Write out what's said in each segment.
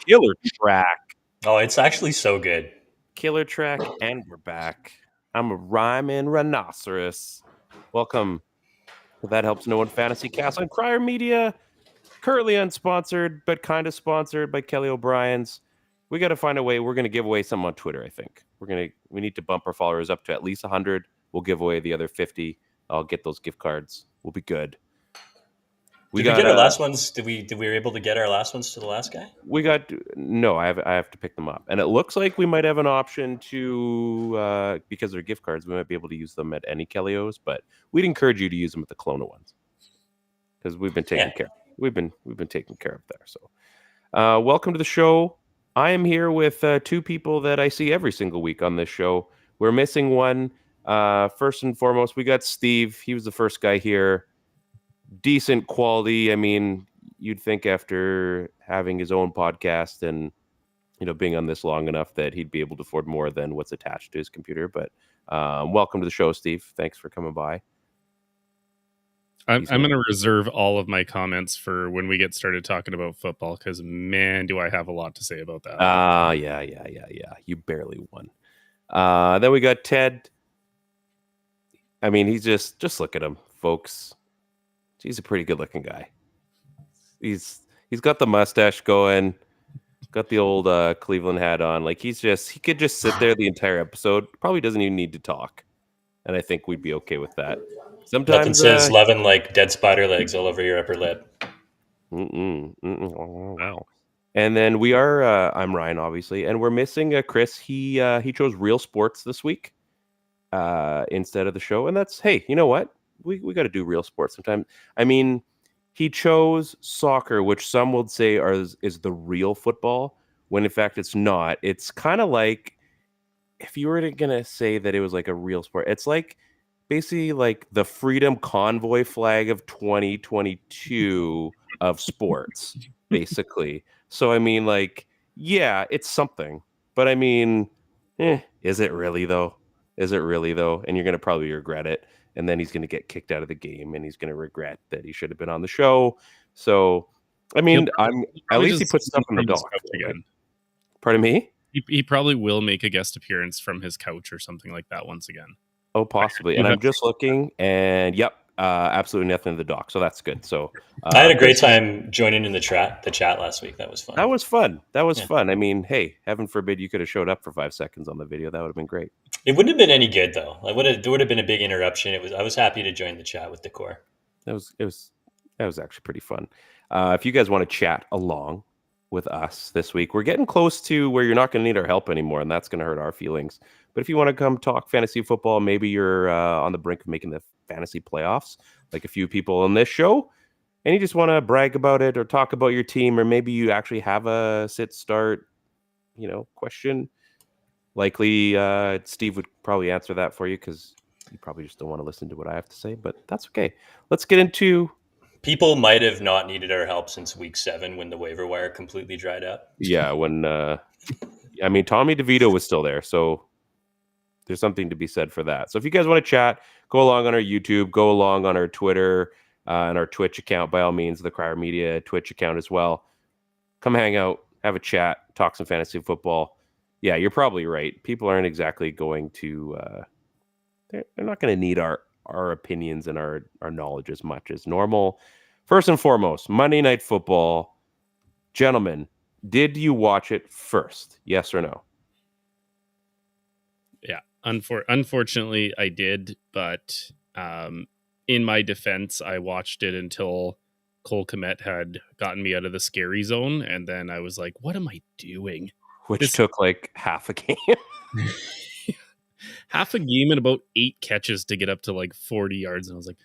Killer track. Oh, it's actually so good. Killer track, and we're back. I'm a rhyming rhinoceros. Welcome to That Helps No One Fantasy Cast on Crier Media. Currently unsponsored, but kind of sponsored by Kelly O'Brien's. We got to find a way. We're going to give away some on Twitter, I think. We need to bump our followers up to at least 100. We'll give away the other 50. I'll get those gift cards. We'll be good. Did we get our last ones? Did we were able to get our last ones to the last guy? No. I have to pick them up, and it looks like we might have an option to because they're gift cards. We might be able to use them at any Kellyos, but we'd encourage you to use them at the Kelowna ones because we've been taking care. We've been taken care of there. So, welcome to the show. I am here with two people that I see every single week on this show. We're missing one. First and foremost, we got Steve. He was the first guy here. Decent quality. I mean, you'd think after having his own podcast and being on this long enough that he'd be able to afford more than what's attached to his computer. But welcome to the show, Steve. Thanks for coming by. I'm going to reserve all of my comments for when we get started talking about football because, man, do I have a lot to say about that. Yeah. You barely won. Then we got Ted. I mean, he's just look at him, folks. He's a pretty good-looking guy. He's got the mustache going, got the old Cleveland hat on. Like he could just sit there the entire episode. Probably doesn't even need to talk, and I think we'd be okay with that. Sometimes nothing says loving like dead spider legs all over your upper lip. Wow. And then we are. I'm Ryan, obviously, and we're missing Chris. He chose real sports this week instead of the show, and that's hey. You know what? We got to do real sports sometimes. I mean, he chose soccer, which some would say is the real football, when in fact it's not. It's kind of like if you were going to say that it was like a real sport, it's like basically like the Freedom Convoy flag of 2022 of sports, basically. So, I mean, like, yeah, it's something. But I mean, is it really, though? Is it really, though? And you're going to probably regret it. And then he's going to get kicked out of the game, and he's going to regret that he should have been on the show. So, I mean, at least he put stuff on the dock again. Pardon me? He probably will make a guest appearance from his couch or something like that once again. Oh, possibly. And I'm just looking, and yep, absolutely nothing in the dock. So that's good. So I had a great time joining in the chat last week. That was fun. That was fun. I mean, hey, heaven forbid you could have showed up for 5 seconds on the video. That would have been great. It wouldn't have been any good though. There would have been a big interruption. I was happy to join the chat with the core. That was actually pretty fun. If you guys want to chat along with us this week, we're getting close to where you're not going to need our help anymore, and that's going to hurt our feelings. But if you want to come talk fantasy football, maybe you're on the brink of making the fantasy playoffs, like a few people on this show, and you just want to brag about it or talk about your team, or maybe you actually have a sit-start, question. Likely, Steve would probably answer that for you because you probably just don't want to listen to what I have to say, but that's okay. Let's get into... People might have not needed our help since week 7 when the waiver wire completely dried up. Yeah, when... Tommy DeVito was still there, so there's something to be said for that. So if you guys want to chat, go along on our YouTube, go along on our Twitter and our Twitch account, by all means, the Crier Media Twitch account as well. Come hang out, have a chat, talk some fantasy football. Yeah, you're probably right. People aren't exactly going to... they're not going to need our opinions and our knowledge as much as normal. First and foremost, Monday Night Football. Gentlemen, did you watch it first? Yes or no? Yeah, unfortunately, I did. But in my defense, I watched it until Cole Kmet had gotten me out of the scary zone. And then I was like, what am I doing? Which took like half a game. Half a game and about 8 catches to get up to like 40 yards. And I was like,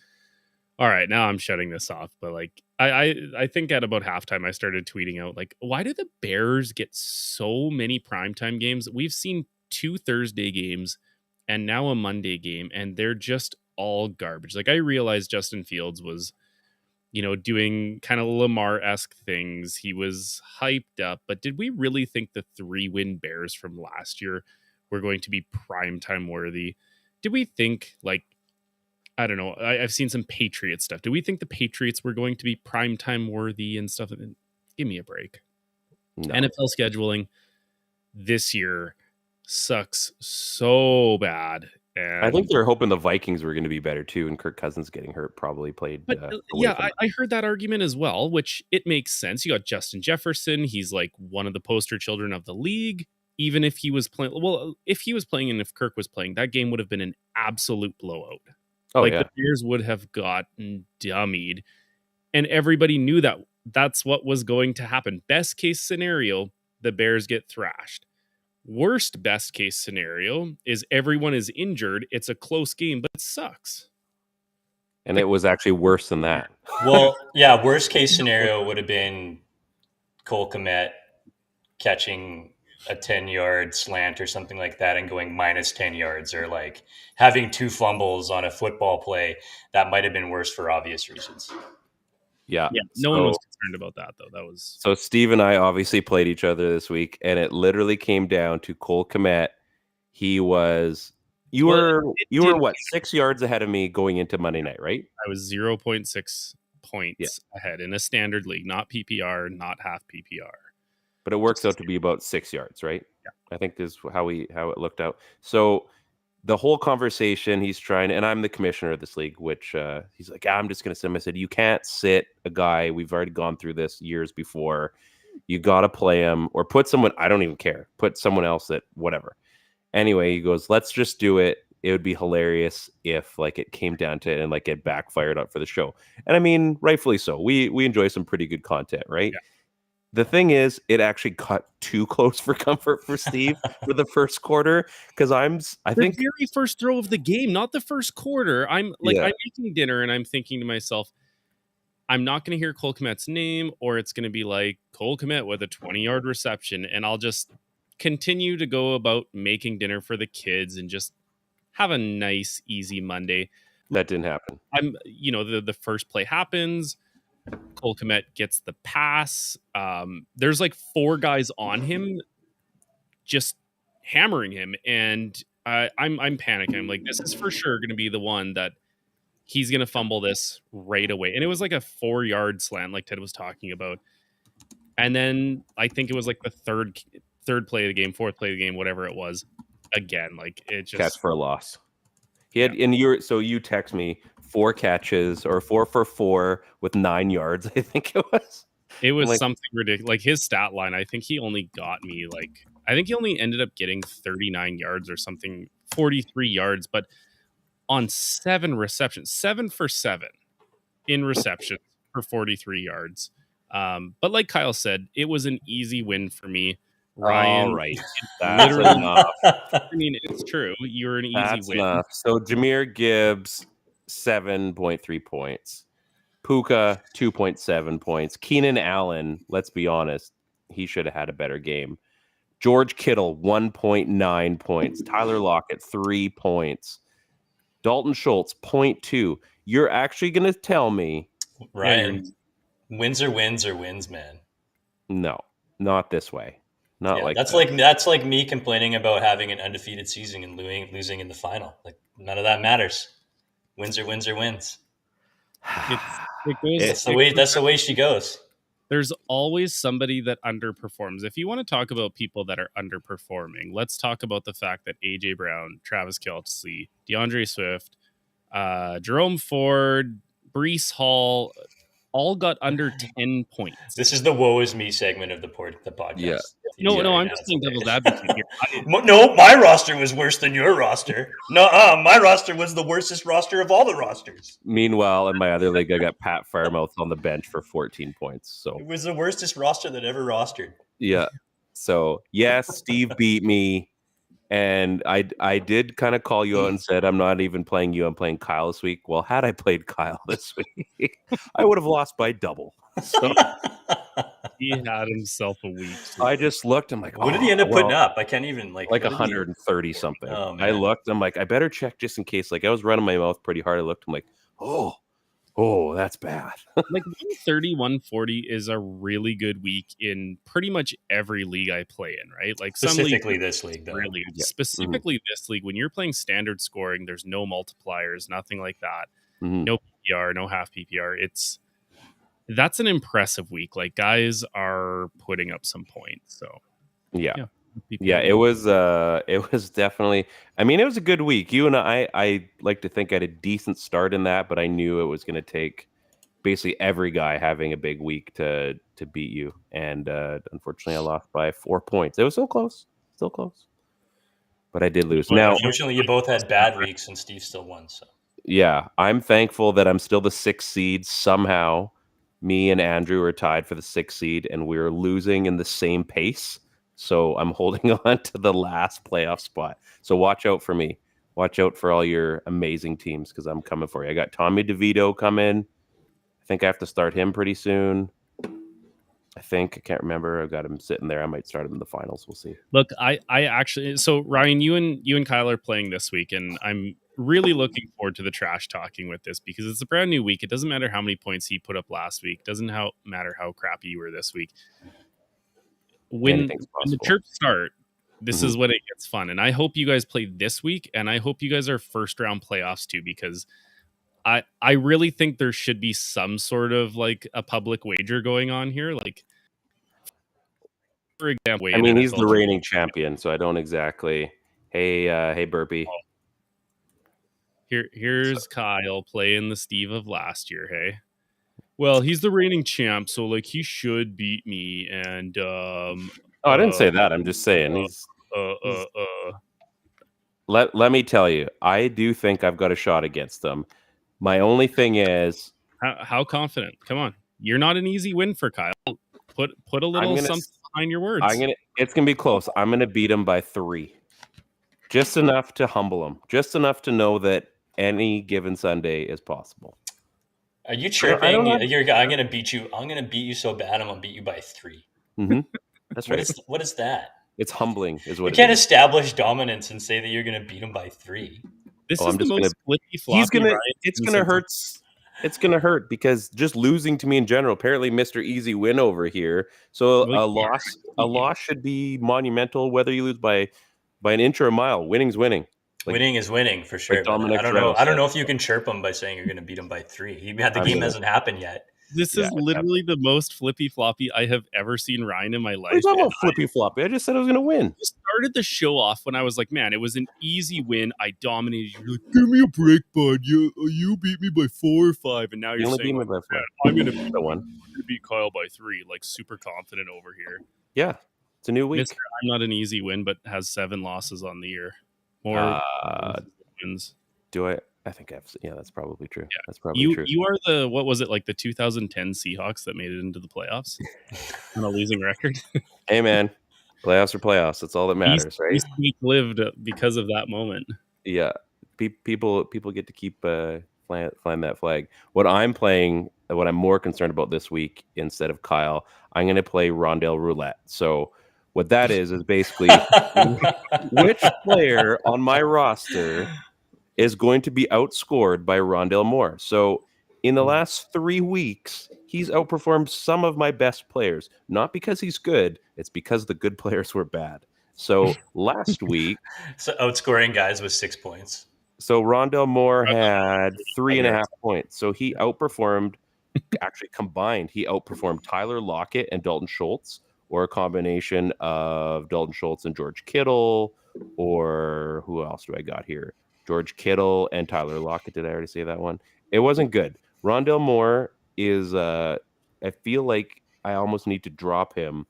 all right, now I'm shutting this off. But like, I think at about halftime, I started tweeting out like, why do the Bears get so many primetime games? We've seen 2 Thursday games and now a Monday game, and they're just all garbage. Like I realized Justin Fields was, doing kind of Lamar-esque things. He was hyped up, but did we really think the 3-win Bears from last year were going to be primetime worthy? Did we think I don't know. I've seen some Patriot stuff. Do we think the Patriots were going to be primetime worthy and stuff? Give me a break. No. NFL scheduling this year sucks so bad. And I think they're hoping the Vikings were going to be better too, and Kirk Cousins getting hurt probably played but away yeah, from I heard that argument as well, which it makes sense. You got Justin Jefferson. He's like one of the poster children of the league. Even if he was playing, well, if he was playing and if Kirk was playing, that game would have been an absolute blowout. Oh, like yeah. the Bears would have gotten dummied. And everybody knew that that's what was going to happen. Best case scenario, the Bears get thrashed. Worst best case scenario is everyone is injured. It's a close game, but it sucks. And it was actually worse than that. Well, yeah, worst case scenario would have been Cole Kmet catching a 10-yard slant or something like that and going minus 10 yards, or like having 2 fumbles on a football play. That might have been worse for obvious reasons. Yeah. No one was concerned about that, though. That was So Steve and I obviously played each other this week, and it literally came down to Cole Kmet. He was you were what, 6 yards ahead of me going into Monday night, right? I was 0.6 points ahead in a standard league, not PPR, not half PPR. But it works out to be about 6 yards, right? Yeah. I think this is how it looked out. So the whole conversation, he's trying, and I'm the commissioner of this league, which he's like, I'm just going to sit him. I said, you can't sit a guy. We've already gone through this years before. You got to play him or put someone. I don't even care. Put someone else at whatever. Anyway, he goes, let's just do it. It would be hilarious if like it came down to it and like it backfired up for the show. And I mean, rightfully so. We enjoy some pretty good content, right? Yeah. The thing is, it actually got too close for comfort for Steve for the first quarter because I think the very first throw of the game, not the first quarter. I'm making dinner and I'm thinking to myself, I'm not going to hear Cole Kmet's name, or it's going to be like Cole Kmet with a 20-yard reception, and I'll just continue to go about making dinner for the kids and just have a nice, easy Monday. That didn't happen. The first play happens. Cole Kmet gets the pass. There's like 4 guys on him, just hammering him, and I'm panicking. I'm like, this is for sure going to be the one that he's going to fumble this right away. And it was like a 4-yard slant, like Ted was talking about. And then I think it was like the third play of the game, 4th play of the game, whatever it was. Again, like it just catch for a loss. He had you text me 4 catches or 4 for 4 with 9 yards. I think it was. It was like, something ridiculous. Like his stat line, I think he only ended up getting 39 yards or something, 43 yards, but on 7 receptions, 7 for 7 in receptions for 43 yards. But like Kyle said, it was an easy win for me. Ryan, all right, that's enough. I mean, it's true. You're an easy win. Enough. So Jahmyr Gibbs, 7.3 points. Puka, 2.7 points. Keenan Allen, let's be honest, he should have had a better game. George Kittle, 1.9 points. Tyler Lockett, 3 points. Dalton Schultz, 0.2. You're actually going to tell me... Ryan, wins are wins or wins, man. No, not this way. That's like me complaining about having an undefeated season and losing in the final. Like none of that matters. Wins are wins or wins. That's the way she goes. There's always somebody that underperforms. If you want to talk about people that are underperforming, let's talk about the fact that AJ Brown, Travis Kelce, DeAndre Swift, Jerome Ford, Breece Hall, all got under 10 points. This is the woe is me segment of the podcast. Yeah. No, I'm just saying devil's advocate here. No, my roster was worse than your roster. No, my roster was the worstest roster of all the rosters. Meanwhile, in my other league, I got Pat Firemouth on the bench for 14 points. So it was the worstest roster that ever rostered. Yeah. So yes, Steve beat me. And I did kind of call you out and said, I'm not even playing you. I'm playing Kyle this week. Well, had I played Kyle this week, I would have lost by double. So he had himself a week. I just looked. I'm like, what did he end up putting up? I can't even like 130 something. Oh, I looked. I'm like, I better check just in case. Like I was running my mouth pretty hard. I looked. I'm like, oh, that's bad. Like 130, 140 is a really good week in pretty much every league I play in, right? Like specifically this league, though. Really, specifically this league. When you're playing standard scoring, there's no multipliers, nothing like that. No PPR, no half PPR. that's an impressive week. Like guys are putting up some points. So Yeah. Yeah, It was definitely, I mean, it was a good week. You and I like to think I had a decent start in that, but I knew it was going to take basically every guy having a big week to beat you. And unfortunately I lost by 4 points. It was so close. Still close. But I did lose. But Now, unfortunately, you both had bad weeks, and Steve still won. So yeah, I'm thankful that I'm still the 6th seed. Somehow, me and Andrew are tied for the 6th seed, and we're losing in the same pace. So I'm holding on to the last playoff spot. So watch out for me. Watch out for all your amazing teams because I'm coming for you. I got Tommy DeVito coming. I think I have to start him pretty soon. I can't remember. I've got him sitting there. I might start him in the finals. We'll see. Look, I actually, so Ryan, you and Kyle are playing this week, and I'm really looking forward to the trash talking with this because it's a brand new week. It doesn't matter how many points he put up last week. Doesn't matter how crappy you were this week. When the chirps start, this is when it gets fun. And I hope you guys play this week, and I hope you guys are first round playoffs too, because I really think there should be some sort of like a public wager going on here. Like, for example, I mean, he's the reigning champion, so I don't exactly. Hey, Burpee. Here's Kyle playing the Steve of last year. Hey, well, he's the reigning champ, so like he should beat me. And I didn't say that. I'm just saying he's. Let me tell you, I do think I've got a shot against them. My only thing is, how confident? Come on, you're not an easy win for Kyle. Put a little something behind your words. It's gonna be close. I'm gonna beat him by 3, just enough to humble him, just enough to know that any given Sunday is possible. Are you chirping? I'm gonna beat you. I'm gonna beat you so bad. I'm gonna beat you by 3. Mm-hmm. That's right. What is that? It's humbling, is what you can't establish dominance and say that you're gonna beat him by 3. This is the most flippy floppy. It's gonna hurt. It's gonna hurt because just losing to me in general. Apparently, Mr. Easy win over here. So a loss should be monumental, whether you lose by an inch or a mile. Winning's winning. Winning is winning for sure. Like I don't know. I don't know if you can chirp him by saying you're going to beat him by 3. The game hasn't happened yet. This is literally the most flippy floppy I have ever seen Ryan in my life. It's not flippy floppy. I just said I was going to win. You started the show off when I was like, man, it was an easy win. I dominated. You're like, give me a break, bud. You beat me by 4 or 5, and now you're saying, like, I'm going to beat one. I'm going to beat Kyle by 3. Like super confident over here. Yeah, it's a new week. Mr. I'm not an easy win, but has 7 losses on the year. More wins. Do I? I think that's probably true. Yeah. That's probably true. You are the, what was it, like the 2010 Seahawks that made it into the playoffs on a losing record? Hey, man. Playoffs are playoffs. That's all that matters, right? Week lived because of that moment. Yeah. People get to keep flying that flag. What I'm more concerned about this week instead of Kyle, I'm going to play Rondale Roulette. So what that is basically which player on my roster is going to be outscored by Rondale Moore. So in the last 3 weeks, he's outperformed some of my best players. Not because he's good, it's because the good players were bad. So last week... So outscoring guys with 6 points. So Rondale Moore had 3.5 points. So he outperformed, actually combined, he outperformed Tyler Lockett and Dalton Schultz, or a combination of Dalton Schultz and George Kittle, or who else do I got here? George Kittle and Tyler Lockett. Did I already say that one? It wasn't good. Rondale Moore is, I feel like I almost need to drop him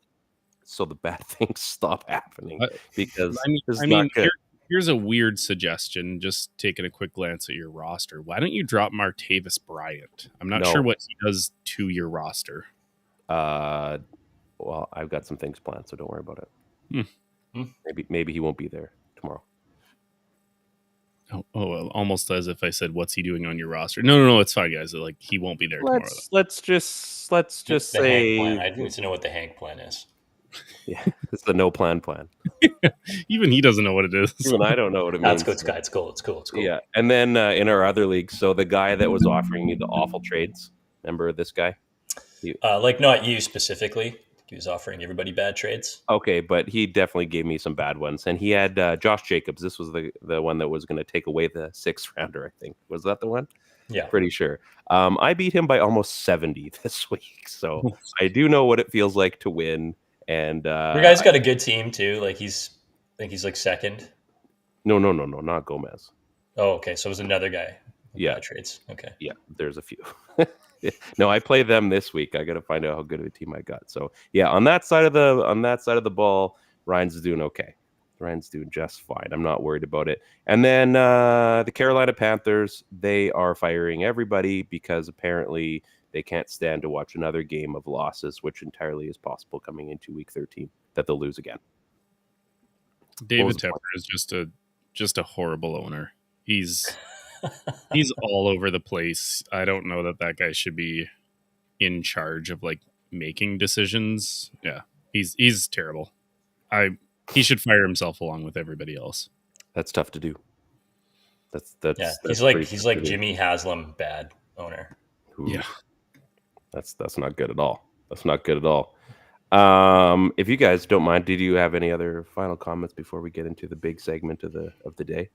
so the bad things stop happening, because this is not good. Here's a weird suggestion, just taking a quick glance at your roster. Why don't you drop Martavis Bryant? I'm not sure what he does to your roster. Well, I've got some things planned, so don't worry about it. Maybe he won't be there tomorrow. Oh, almost as if I said, "What's he doing on your roster?" No, it's fine, guys. Like, he won't be there tomorrow. Let's just say I need to know what the Hank plan is. Yeah, it's the no plan. Even he doesn't know what it is. Even I don't know what it means. It's cool. Yeah, and then in our other league, so the guy that was offering me the awful trades, remember this guy? Like not you specifically. He was offering everybody bad trades. Okay, but he definitely gave me some bad ones. And he had Josh Jacobs. This was the one that was going to take away the 6th rounder, I think. Was that the one? Yeah. Pretty sure. I beat him by almost 70 this week, so I do know what it feels like to win. And Your guy's got a good team too. Like I think he's like second. no, not Gomez. Oh, okay. So it was another guy with Yeah. bad trades. Okay. Yeah, there's a few. No, I play them this week. I got to find out how good of a team I got. So yeah, on that side of the ball, Ryan's doing okay. Ryan's doing just fine. I'm not worried about it. And then the Carolina Panthers, they are firing everybody because apparently they can't stand to watch another game of losses, which entirely is possible coming into week 13 that they'll lose again. David Tepper is just a horrible owner. He's all over the place. I don't know that guy should be in charge of like making decisions. Yeah, he's terrible. He should fire himself along with everybody else. That's tough to do. That's he's like Jimmy Haslam, bad owner. Ooh. Yeah, that's not good at all. That's not good at all. If you guys don't mind, did you have any other final comments before we get into the big segment of the day?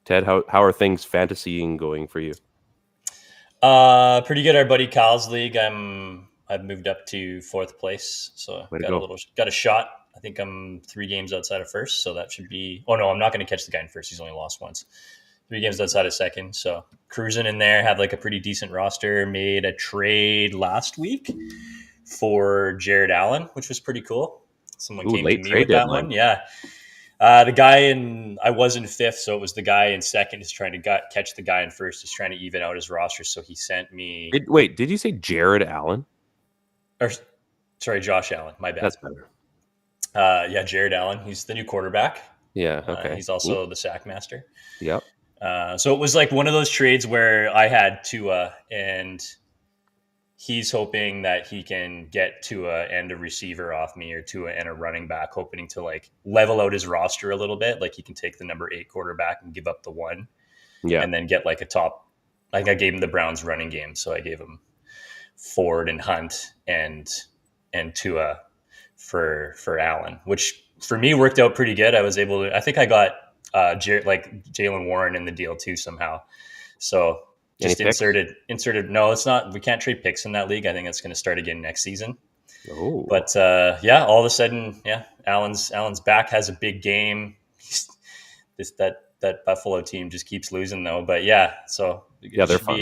Ted, how are things fantasying going for you? Pretty good. Our buddy Kyle's league. I've moved up to 4th place, so got a shot. I think I'm 3 games outside of first, so that should be. Oh no, I'm not going to catch the guy in first. He's only lost once. 3 games outside of second, so cruising in there. Have like a pretty decent roster. Made a trade last week for Jared Allen, which was pretty cool. Someone came to me with that one. Yeah. The guy I was in 5th, so it was the guy in 2nd is trying to catch the guy in first. He's trying to even out his roster, so he sent me. Did you say Jared Allen? Or sorry, Josh Allen. My bad. That's better. Yeah, Jared Allen. He's the new quarterback. Yeah. Okay. He's also the sack master. Yep. So it was like one of those trades where I had Tua, and he's hoping that he can get Tua and a receiver off me, or Tua and a running back, hoping to like level out his roster a little bit. Like he can take the number 8 quarterback and give up the 1, and then get like a top. Like I gave him the Browns running game, so I gave him Ford and Hunt and Tua for Allen, which for me worked out pretty good. I was able to. I think I got Jalen Warren in the deal too somehow. So just inserted. No, it's not. We can't trade picks in that league. I think it's going to start again next season. Oh. But yeah, all of a sudden, yeah, Allen's back, has a big game. That Buffalo team just keeps losing though. But yeah, so yeah, they're fun.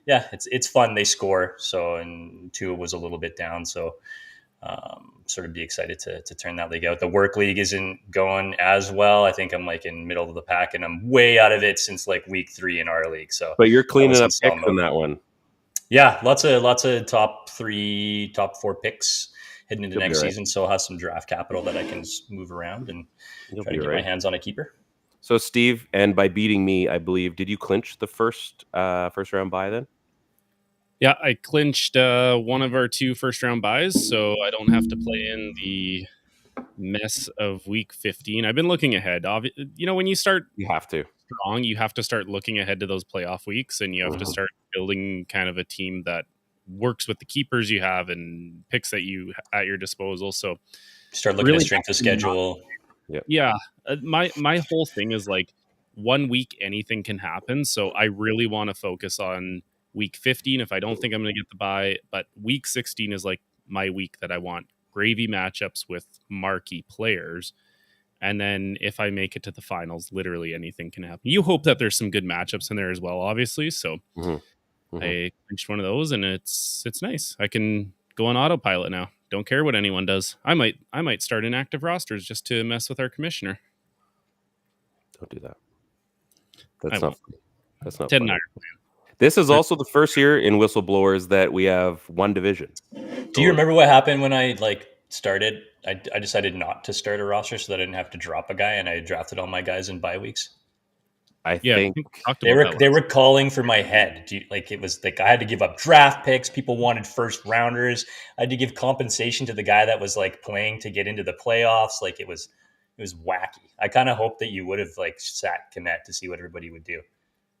It's fun. They score. So, and Tua was a little bit down. So sort of be excited to turn that league out. The work league isn't going as well. I think I'm like in middle of the pack, and I'm way out of it since like week 3 in our league. So, but you're cleaning up picks in that one. Yeah, lots of top 4 picks heading into next season. So I'll have some draft capital that I can move around and try to get my hands on a keeper. So Steve, and by beating me, I believe, did you clinch the first round bye then? Yeah, I clinched one of our 2 first-round buys, so I don't have to play in the mess of week 15. I've been looking ahead. When you start you have to start looking ahead to those playoff weeks, and you have to start building kind of a team that works with the keepers you have and picks that you at your disposal. So start looking at strength of schedule. Yeah. My whole thing is like 1 week, anything can happen. So I really want to focus on week 15 if I don't think I'm going to get the bye, but week 16 is like my week that I want gravy matchups with marquee players. And then if I make it to the finals, literally anything can happen. You hope that there's some good matchups in there as well, obviously. So I clinched one of those, and it's nice. I can go on autopilot now. Don't care what anyone does. I might start inactive rosters just to mess with our commissioner. Don't do that. That's not funny. That's not Ted funny. and I are playing. This is also the first year in Whistleblowers that we have one division. Do you remember what happened when I started? I decided not to start a roster so that I didn't have to drop a guy, and I drafted all my guys in bye weeks. I think they were calling for my head. It was like I had to give up draft picks. People wanted first rounders. I had to give compensation to the guy that was like playing to get into the playoffs. Like it was wacky. I kind of hoped that you would have like sat Kmet to see what everybody would do.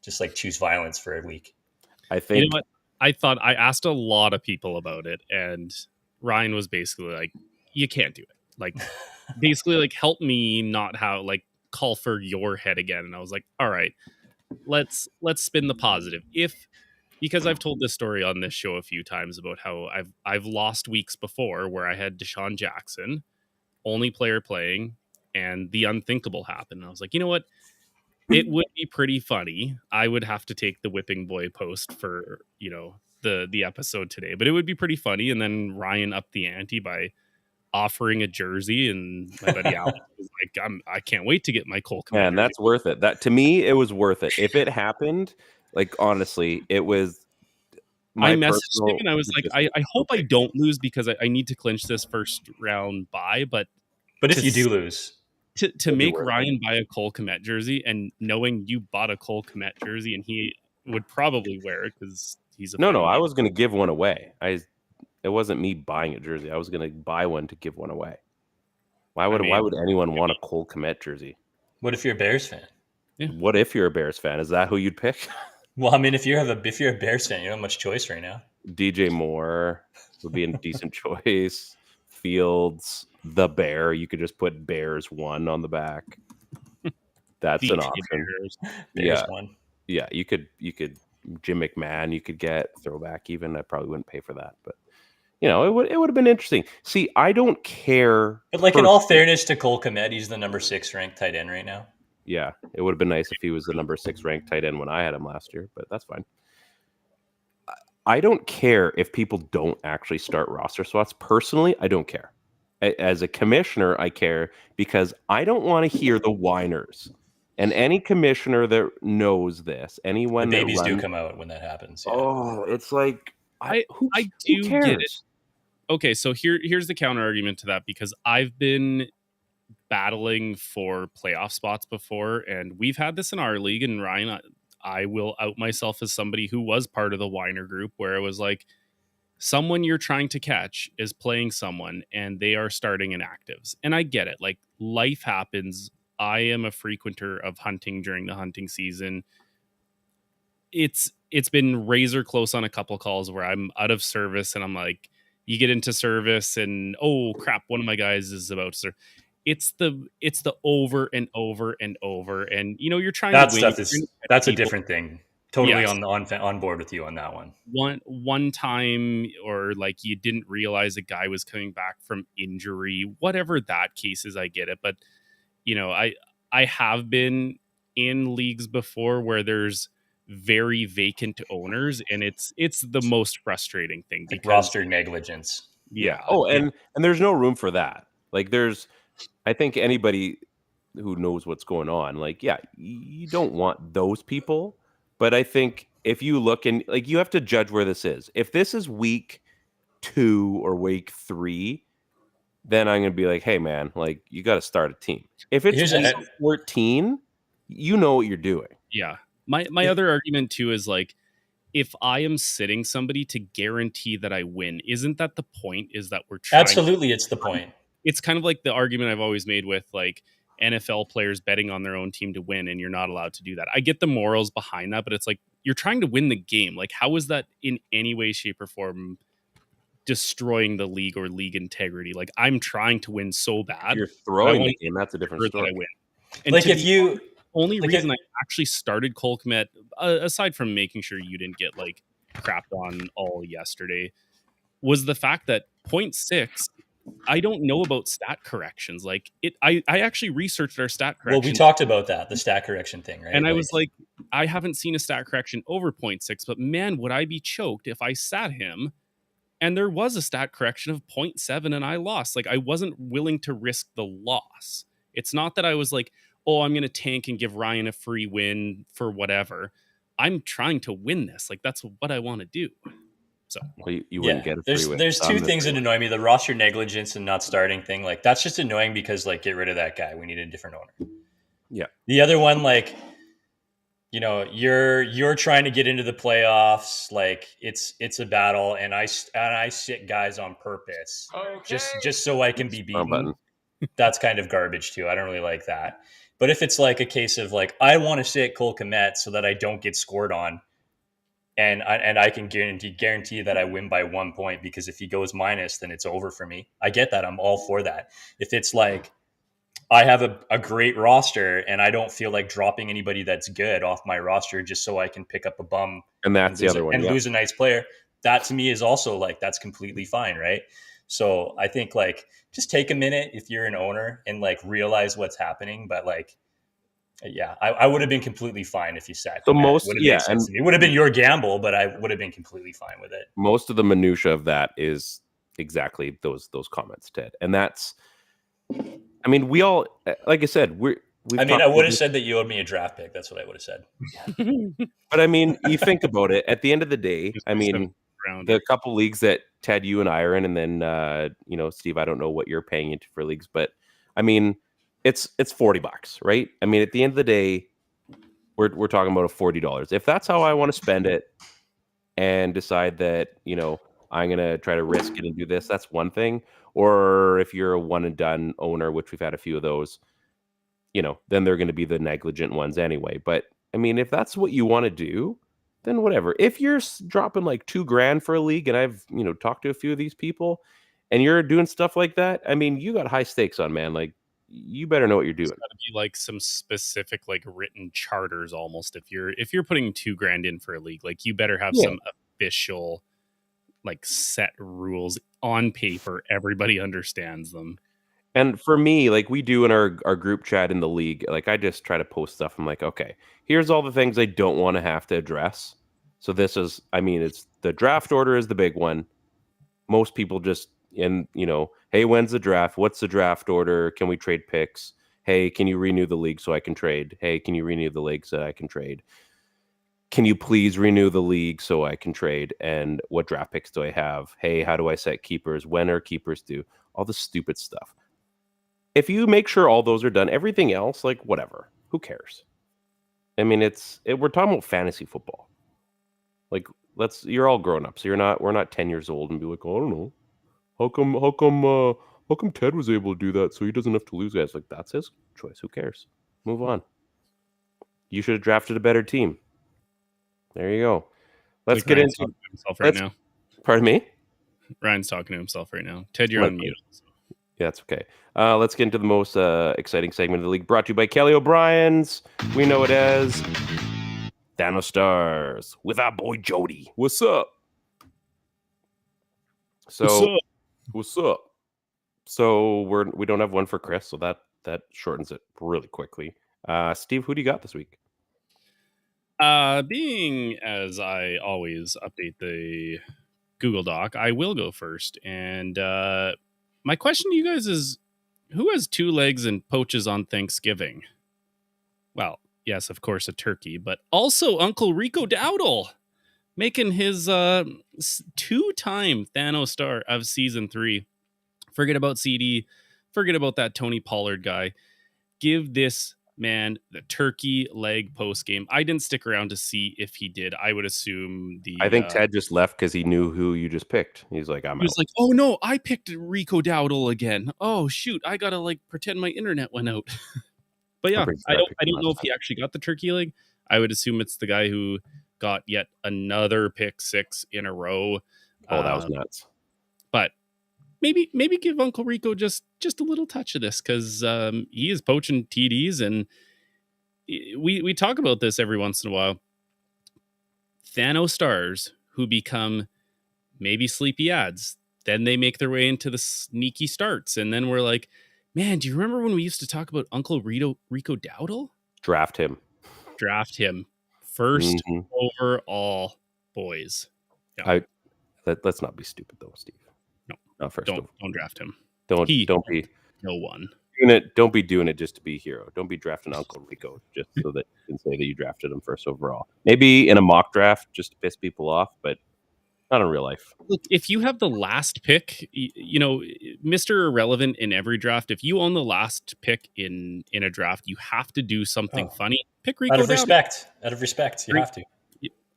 Just like choose violence for a week. I think. You know what? I asked a lot of people about it, and Ryan was basically like, "You can't do it." Like, basically, like, help me not call for your head again. And I was like, "All right, let's spin the positive. Because I've told this story on this show a few times about how I've lost weeks before where I had Deshaun Jackson, only player playing, and the unthinkable happened. And I was like, you know what? It would be pretty funny. I would have to take the whipping boy post for, the episode today, but it would be pretty funny. And then Ryan upped the ante by offering a jersey, and my buddy Alex was like, I can't wait to get my Cole Kmet Man, jersey. that's worth it. That, to me, it was worth it. If it happened, like, honestly, it was I my messaged him personal. and I was like, I hope I don't lose because I need to clinch this first round bye. But if you do lose, to make Ryan buy a Cole Kmet jersey, and knowing you bought a Cole Kmet jersey and he would probably wear it because he's a No, I was going to give one away. It wasn't me buying a jersey. I was going to buy one to give one away. Why would anyone want a Cole Kmet jersey? What if you're a Bears fan? Yeah. What if you're a Bears fan? Is that who you'd pick? Well, I mean, if you're a Bears fan, you don't have much choice right now. DJ Moore would be a decent choice. Fields, the Bear. You could just put Bears 1 on the back. That's an option. Bears 1. Yeah, you could Jim McMahon. You could get throwback. Even I probably wouldn't pay for that, but it would have been interesting. See, I don't care. But like, in all fairness to Cole Kmet, he's the number 6 ranked tight end right now. Yeah, it would have been nice if he was the number 6 ranked tight end when I had him last year, but that's fine. I don't care if people don't actually start roster swaps. Personally, I don't care. As a commissioner, I care because I don't want to hear the whiners. And any commissioner that knows this, anyone the babies do come out when that happens. Yeah. Oh, it's like I do get it. Okay, so here's the counter argument to that, because I've been battling for playoff spots before, and we've had this in our league. And Ryan, I will out myself as somebody who was part of the whiner group, where it was like, someone you're trying to catch is playing someone and they are starting in actives. And I get it. Like, life happens. I am a frequenter of hunting during the hunting season. It's been razor close on a couple calls where I'm out of service and I'm like, you get into service and, oh crap, one of my guys is about to serve. It's the over and over and over. And, you're trying that to win. Stuff is, that's a different thing. Totally. Yes. on board with you on that one. One time, or like you didn't realize a guy was coming back from injury, whatever that case is, I get it. But I have been in leagues before where there's very vacant owners, and it's the most frustrating thing, because roster negligence. Yeah. Oh, and there's no room for that. Like, I think anybody who knows what's going on, like, yeah, you don't want those people. But I think if you look, and like, you have to judge where this is. If this is week 2 or week 3, then I'm going to be like, hey, man, like, you got to start a team. If it's week 14, you know what you're doing. Yeah. My other argument, too, is like, if I am sitting somebody to guarantee that I win, isn't that the point? Is that we're trying? Absolutely, it's the point. It's kind of like the argument I've always made with, like, NFL players betting on their own team to win, and you're not allowed to do that. I get the morals behind that, but it's like, you're trying to win the game. Like, how is that in any way, shape, or form destroying the league or league integrity? Like, I'm trying to win so bad. You're throwing the game. That's a different story. That I win. And like, if you only reason I actually started Cole Kmet, aside from making sure you didn't get like crapped on all yesterday, was the fact that 0.6. I don't know about stat corrections. Like, I actually researched our stat correction. Well, we talked about that, the stat correction thing, right? And I was like, I haven't seen a stat correction over 0.6, but man, would I be choked if I sat him and there was a stat correction of 0.7 and I lost. Like, I wasn't willing to risk the loss. It's not that I was like, oh, I'm going to tank and give Ryan a free win for whatever. I'm trying to win this. Like, that's what I want to do. So, well, you wouldn't get a free win. There's two things that annoy me: the roster negligence and not starting thing. Like, that's just annoying because, like, get rid of that guy. We need a different owner. Yeah. The other one, like, you're trying to get into the playoffs. Like, it's a battle, and I sit guys on purpose, just so I can be beaten. That's kind of garbage too. I don't really like that. But if it's like a case of like, I want to sit Cole Kmet so that I don't get scored on, and I can guarantee that I win by 1 point, because if he goes minus, then it's over for me. I get that. I'm all for that. If it's like, I have a great roster and I don't feel like dropping anybody that's good off my roster just so I can pick up a bum And that's the other one. Yeah. lose a nice player. That to me is also like, that's completely fine. Right. So I think like just take a minute if you're an owner and like realize what's happening. But like, yeah, I would have been completely fine if you sat. So Kmet. most, Would have yeah, made sense to me. It would have been your gamble, but I would have been completely fine with it. most of the minutia of that is exactly those comments, Ted. And that's, I mean, we all, like I said, I would have said that you owed me a draft pick. That's what I would have said. But I mean, you think about it. At the end of the day, Just I mean, the couple leagues that Ted, you and I are in, and then Steve, I don't know what you're paying into for leagues, but I mean, it's $40, right? I mean, at the end of the day, we're talking about a $40. If that's how I want to spend it, and decide that I'm gonna try to risk it and do this, that's one thing. Or if you're a one and done owner, which we've had a few of those, then they're going to be the negligent ones anyway. But I mean, if that's what you want to do, then whatever. If you're dropping like $2,000 for a league, and I've talked to a few of these people, and you're doing stuff like that, I mean, you got high stakes on, man. Like, you better know what you're doing. It's got to be like some specific like written charters almost. If you're putting $2,000 in for a league, like you better have some official like set rules on paper. Everybody understands them. And for me, like we do in our group chat in the league, like I just try to post stuff. I'm like, okay, here's all the things I don't want to have to address. So this is, I mean, it's the draft order is the big one. Most people just, hey, when's the draft? What's the draft order? Can we trade picks? Hey, can you renew the league so I can trade? Hey, can you renew the league so I can trade? Can you please renew the league so I can trade? And what draft picks do I have? Hey, how do I set keepers? When are keepers due? All the stupid stuff. If you make sure all those are done, everything else, like whatever, who cares? I mean, we're talking about fantasy football. Like, you're all grown up, so we're not 10 years old and be like, oh, I don't know. How come Ted was able to do that so he doesn't have to lose guys? Like, that's his choice. Who cares? Move on. You should have drafted a better team. There you go. Let's get Ryan's into himself right now. Pardon me? Ryan's talking to himself right now. Ted, you're on mute. Yeah, that's okay. Let's get into the most exciting segment of the league, brought to you by Kelly O'Brien's. We know it as THNO Stars with our boy Jody. What's up? What's up? So we don't have one for Chris, so that shortens it really quickly. Steve, who do you got this week? Being as I always update the Google Doc, I will go first. And my question to you guys is, who has two legs and poaches on Thanksgiving? Well, yes, of course, a turkey, but also Uncle Rico Dowdle making his two-time THNO Star of Season 3. Forget about CD. Forget about that Tony Pollard guy. Give this man the turkey leg post game. I didn't stick around to see if he did. I would assume I think Ted just left because he knew who you just picked. He's like, I'm out. He was like, oh no, I picked Rico Dowdle again. Oh shoot, I gotta like pretend my internet went out. But yeah, I don't know if he actually got the turkey leg. I would assume it's the guy who got yet another pick 6 in a row. Oh, that was nuts. But maybe give Uncle Rico just a little touch of this, because he is poaching TDs, and we talk about this every once in a while. THNO Stars who become maybe sleepy ads, then they make their way into the sneaky starts, and then we're like, man, do you remember when we used to talk about Uncle Rico Dowdle? Draft him first overall, boys. Yeah. Let's not be stupid though, Steve. No, not first. Don't draft him. Don't be no one. Don't be doing it just to be a hero. Don't be drafting Uncle Rico just so that you can say that you drafted him first overall. Maybe in a mock draft just to piss people off, but not in real life. Look, if you have the last pick, Mr. Irrelevant in every draft, if you own the last pick in a draft, you have to do something funny. Pick Rico out of Dowdle. respect, you have to.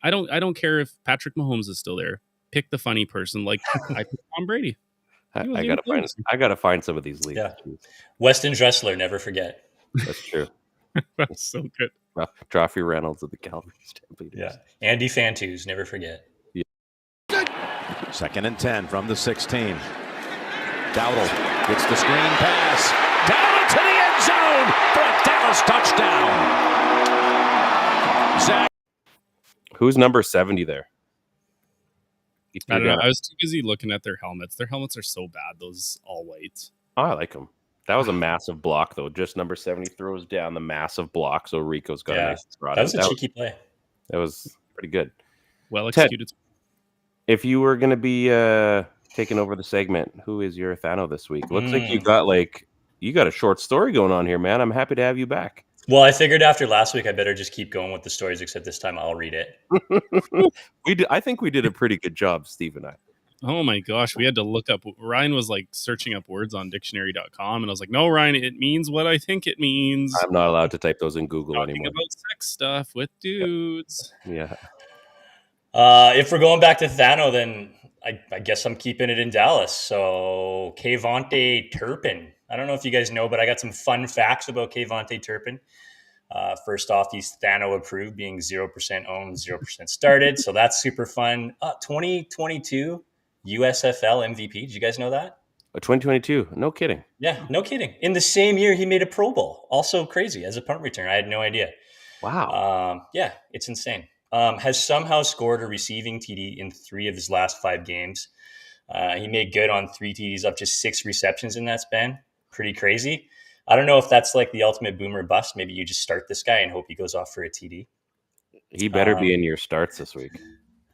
I don't care if Patrick Mahomes is still there. Pick the funny person. Like I picked Tom Brady. I gotta find some of these leagues. Yeah. Weston Dressler, never forget. That's true. That's so good. Joffrey Reynolds of the Calgary Stampeders. Yeah. Andy Fantus, never forget. Yeah. 2nd and 10 from the 16. Dowdle gets the screen pass. Dowdle to the end Who's number 70 there? I don't know. I was too busy looking at their helmets. Their helmets are so bad. Those all whites. Oh, I like them. That was a massive block, though. Just number 70 throws down the massive block, so Rico's got a nice spot. That was a cheeky play. That was pretty good. Well executed. Ted, if you were going to be taking over the segment, who is your THNO this week? Looks like you got a short story going on here, man. I'm happy to have you back. Well, I figured after last week, I better just keep going with the stories, except this time I'll read it. I think we did a pretty good job, Steve and I. Oh my gosh, we had to look up. Ryan was like searching up words on dictionary.com, and I was like, no, Ryan, it means what I think it means. I'm not allowed to type those in Google Talking anymore. about sex stuff with dudes. Yeah. If we're going back to THNO, then I guess I'm keeping it in Dallas. So Kmet Turpin. I don't know if you guys know, but I got some fun facts about Kmet Turpin. First off, he's THNO approved, being 0% owned, 0% started. So that's super fun. 2022 USFL MVP. Did you guys know that? 2022. No kidding. Yeah, no kidding. In the same year, he made a Pro Bowl. Also crazy as a punt return. I had no idea. Wow. Yeah, it's insane. Has somehow scored a receiving TD in 3 of his last 5 games. He made good on 3 TDs up to 6 receptions in that span. Pretty crazy. I don't know if that's like the ultimate boomer bust. Maybe you just start this guy and hope he goes off for a TD. He better be in your starts this week.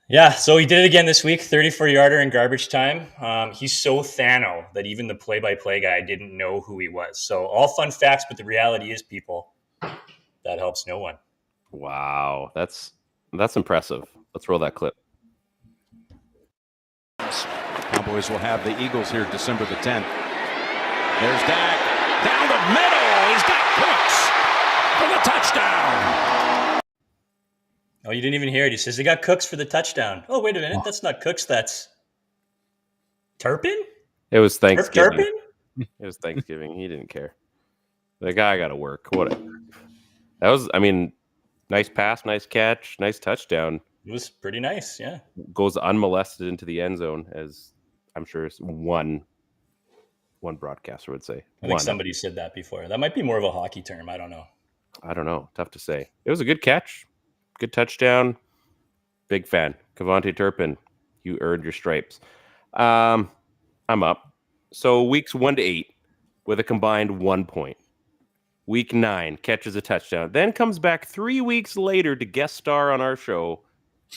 Yeah, so he did it again this week, 34-yarder in garbage time. He's so THNO that even the play-by-play guy didn't know who he was. So all fun facts, but the reality is, people, that helps no one. Wow, that's impressive. Let's roll that clip. Cowboys will have the Eagles here December the 10th. There's Dak. Down the middle. He's got Cooks for the touchdown. Oh, you didn't even hear it. He says they got Cooks for the touchdown. Oh, wait a minute. That's not Cooks. That's Turpin? It was Thanksgiving. Turpin? It was Thanksgiving. He didn't care. The guy got to work. Whatever. That was, nice pass, nice catch, nice touchdown. It was pretty nice, yeah. Goes unmolested into the end zone, as I'm sure one broadcaster would say. I think somebody said that before. That might be more of a hockey term. I don't know. Tough to say. It was a good catch. Good touchdown. Big fan. Kmet Turpin, you earned your stripes. I'm up. So weeks 1 to 8 with a combined 1 point. Week 9 catches a touchdown. Then comes back 3 weeks later to guest star on our show.